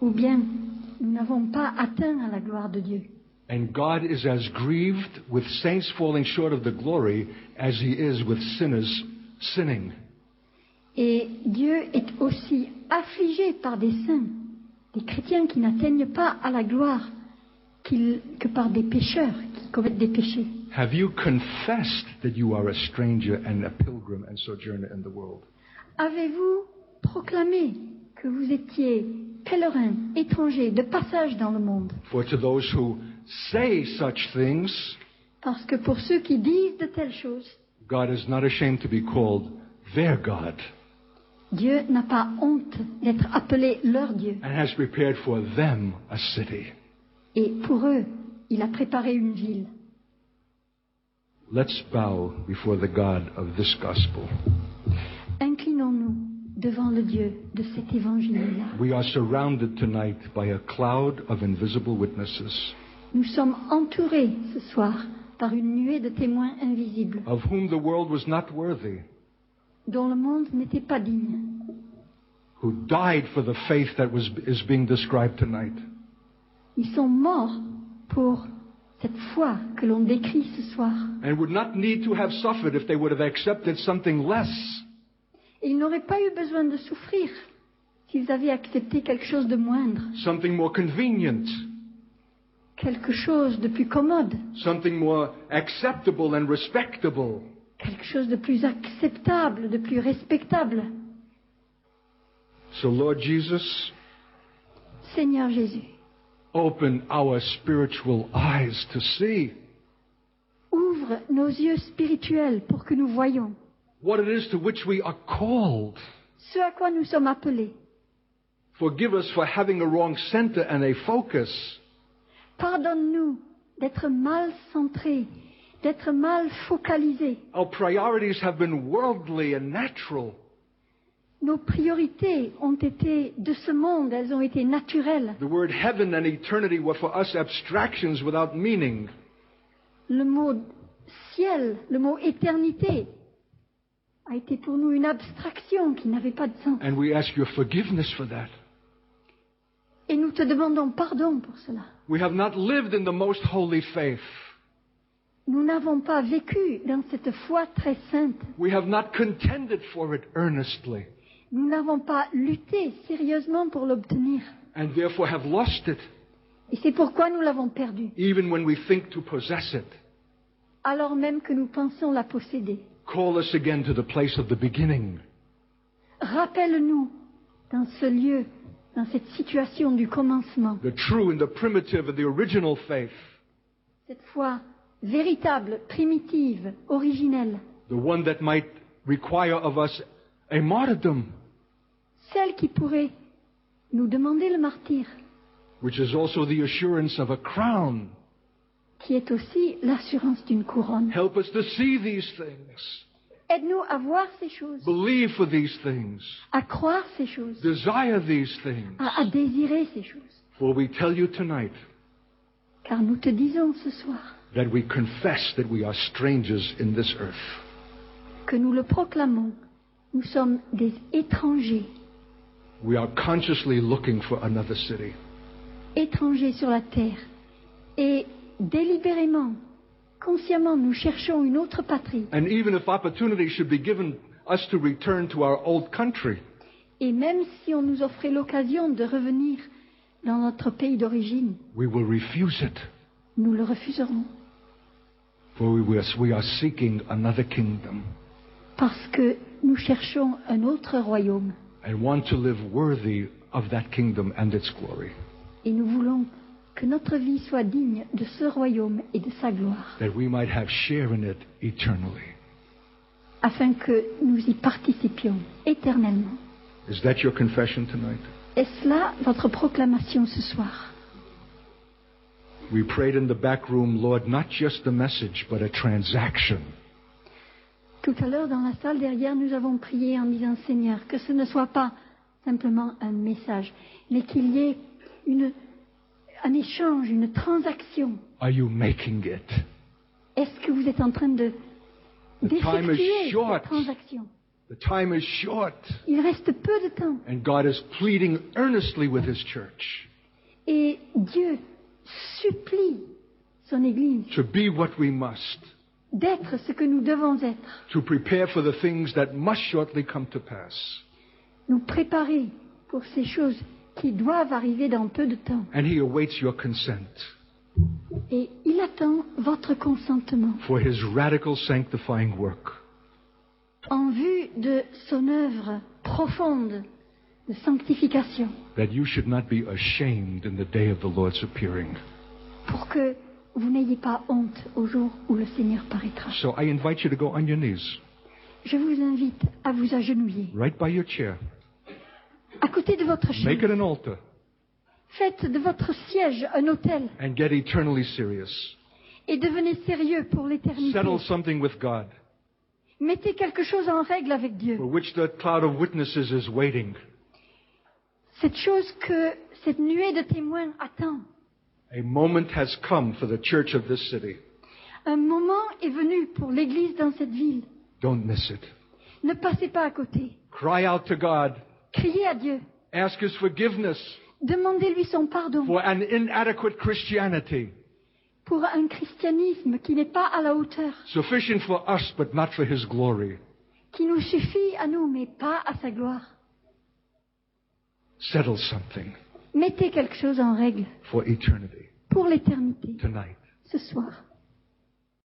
S2: ou bien nous n'avons pas atteint à la gloire de Dieu.
S1: And God is as grieved with saints falling short of the glory as he is with sinners sinning.
S2: Et Dieu est aussi affligé par des saints, des chrétiens qui n'atteignent pas à la gloire que par des pécheurs qui commettent des péchés.
S1: Have you confessed that you are a stranger and a pilgrim and sojourner in the world?
S2: Avez-vous proclamé que vous étiez pèlerin, étranger, de passage dans le monde?
S1: For to those who say such things,
S2: Parce que pour ceux qui disent de telles choses,
S1: God is not ashamed to be called their God
S2: Dieu n'a pas honte d'être appelé leur Dieu.
S1: and has prepared for them a city.
S2: Et pour eux, il a préparé une ville.
S1: Let's bow before the God of this gospel.
S2: Inclinons-nous devant le Dieu de cet évangile-là.
S1: We are surrounded tonight by a cloud of invisible witnesses,
S2: Nous sommes entourés ce soir par une nuée de témoins invisibles
S1: of whom the world was not worthy,
S2: dont le monde n'était pas digne,
S1: who died for the faith that is being described tonight.
S2: Ils sont morts pour cette foi que l'on décrit ce soir.
S1: And would not need to have suffered if they would have accepted something less.
S2: Et ils n'auraient pas eu besoin de souffrir s'ils avaient accepté quelque chose de moindre,
S1: something more convenient,
S2: quelque chose de plus commode,
S1: something more acceptable and respectable.
S2: quelque chose de plus acceptable, de plus respectable.
S1: So, Lord Jesus,
S2: Seigneur Jésus,
S1: open our spiritual eyes to see
S2: ouvre nos yeux spirituels pour que nous voyions
S1: what it is to which we are called.
S2: ce à quoi nous sommes appelés.
S1: Forgive us for having a wrong center and a focus.
S2: Pardonne-nous d'être mal centrés, d'être mal focalisés.
S1: Our priorities have been worldly and natural.
S2: Nos priorités ont été de ce monde, elles ont été naturelles.
S1: The word heaven and eternity were for us abstractions without meaning.
S2: Le mot ciel, le mot éternité a été pour nous une abstraction qui n'avait pas de sens.
S1: And we ask your forgiveness for that.
S2: Et nous te demandons pardon pour cela.
S1: We have not lived in the most holy faith.
S2: Nous n'avons pas vécu dans cette foi très sainte.
S1: We have not contended for it earnestly,
S2: Nous n'avons pas lutté sérieusement pour l'obtenir.
S1: and therefore have lost it,
S2: Et c'est pourquoi nous l'avons perdu,
S1: even when we think to possess it.
S2: alors même que nous pensons la posséder.
S1: Call us again to the place of the beginning.
S2: Rappelle-nous dans ce lieu, dans cette situation du commencement,
S1: The true and the primitive and the original faith.
S2: cette foi véritable, primitive, originelle,
S1: The one that might require of us a martyrdom,
S2: celle qui pourrait nous demander le martyre,
S1: which is also the assurance of a crown.
S2: qui est aussi l'assurance d'une couronne.
S1: Help us to see these things,
S2: Aide-nous à voir ces choses,
S1: believe for these things,
S2: à croire ces choses,
S1: desire these things.
S2: à désirer ces choses.
S1: For we tell you tonight
S2: Car nous te disons ce soir
S1: that we confess that we are strangers in this earth.
S2: que nous le proclamons, nous sommes des étrangers,
S1: We are consciously looking for another city.
S2: étrangers sur la terre. Et délibérément, consciemment, nous cherchons une autre patrie.
S1: And even if opportunity should be given us to return to our old country,
S2: Et même si on nous offrait l'occasion de revenir dans notre pays d'origine,
S1: we will refuse it.
S2: nous le refuserons.
S1: For we are seeking another kingdom
S2: Parce que nous cherchons un autre royaume.
S1: and want to live worthy of that kingdom and its glory,
S2: Et nous voulons que notre vie soit digne de ce royaume et de sa gloire,
S1: that we might have share in it eternally.
S2: afin que nous y participions éternellement.
S1: Is that your confession tonight?
S2: Est-ce là votre proclamation ce soir?
S1: We prayed in the back room, Lord, not just a message, but a transaction.
S2: Tout à l'heure, dans la salle derrière, nous avons prié en disant, Seigneur, que ce ne soit pas simplement un message, mais qu'il y ait un échange, une transaction.
S1: Are you making it?
S2: Est-ce que vous êtes en train
S1: The time
S2: d'effectuer
S1: is short.
S2: cette transaction?
S1: The time is short,
S2: Il reste peu de temps.
S1: and God is pleading earnestly with His church
S2: Et Dieu supplie son Église
S1: to be what we must,
S2: d'être ce que nous devons être,
S1: to prepare for the things that must shortly come to pass.
S2: nous préparer pour ces choses qui doivent arriver dans peu de temps.
S1: And He awaits your consent
S2: Et il attend votre consentement
S1: for His radical sanctifying work.
S2: en vue de son œuvre profonde de sanctification,
S1: That you should not be ashamed in the day of the Lord's appearing.
S2: pour que vous n'ayez pas honte au jour où le Seigneur paraîtra.
S1: So I invite you to go on your knees,
S2: Je vous invite à vous agenouiller
S1: right by your chair.
S2: à côté de votre
S1: Make
S2: chaise.
S1: it an altar
S2: Faites de votre siège un autel
S1: and get eternally serious.
S2: et devenez sérieux pour l'éternité.
S1: Settle something with God,
S2: Mettez quelque chose en règle avec Dieu.
S1: for which the cloud of witnesses is waiting.
S2: Cette chose que cette nuée de témoins attend.
S1: A moment has come for the church of this city.
S2: Un moment est venu pour l'Église dans cette ville.
S1: Don't miss it.
S2: Ne passez pas à côté.
S1: Cry out to God.
S2: Criez à Dieu.
S1: Ask His forgiveness
S2: Demandez-lui son pardon
S1: for an inadequate Christianity,
S2: pour un christianisme qui n'est pas à la hauteur,
S1: sufficient for us but not for His glory.
S2: qui nous suffit à nous, mais pas à sa gloire.
S1: Settle something
S2: Mettez quelque chose en règle
S1: for eternity
S2: pour l'éternité,
S1: tonight.
S2: ce soir.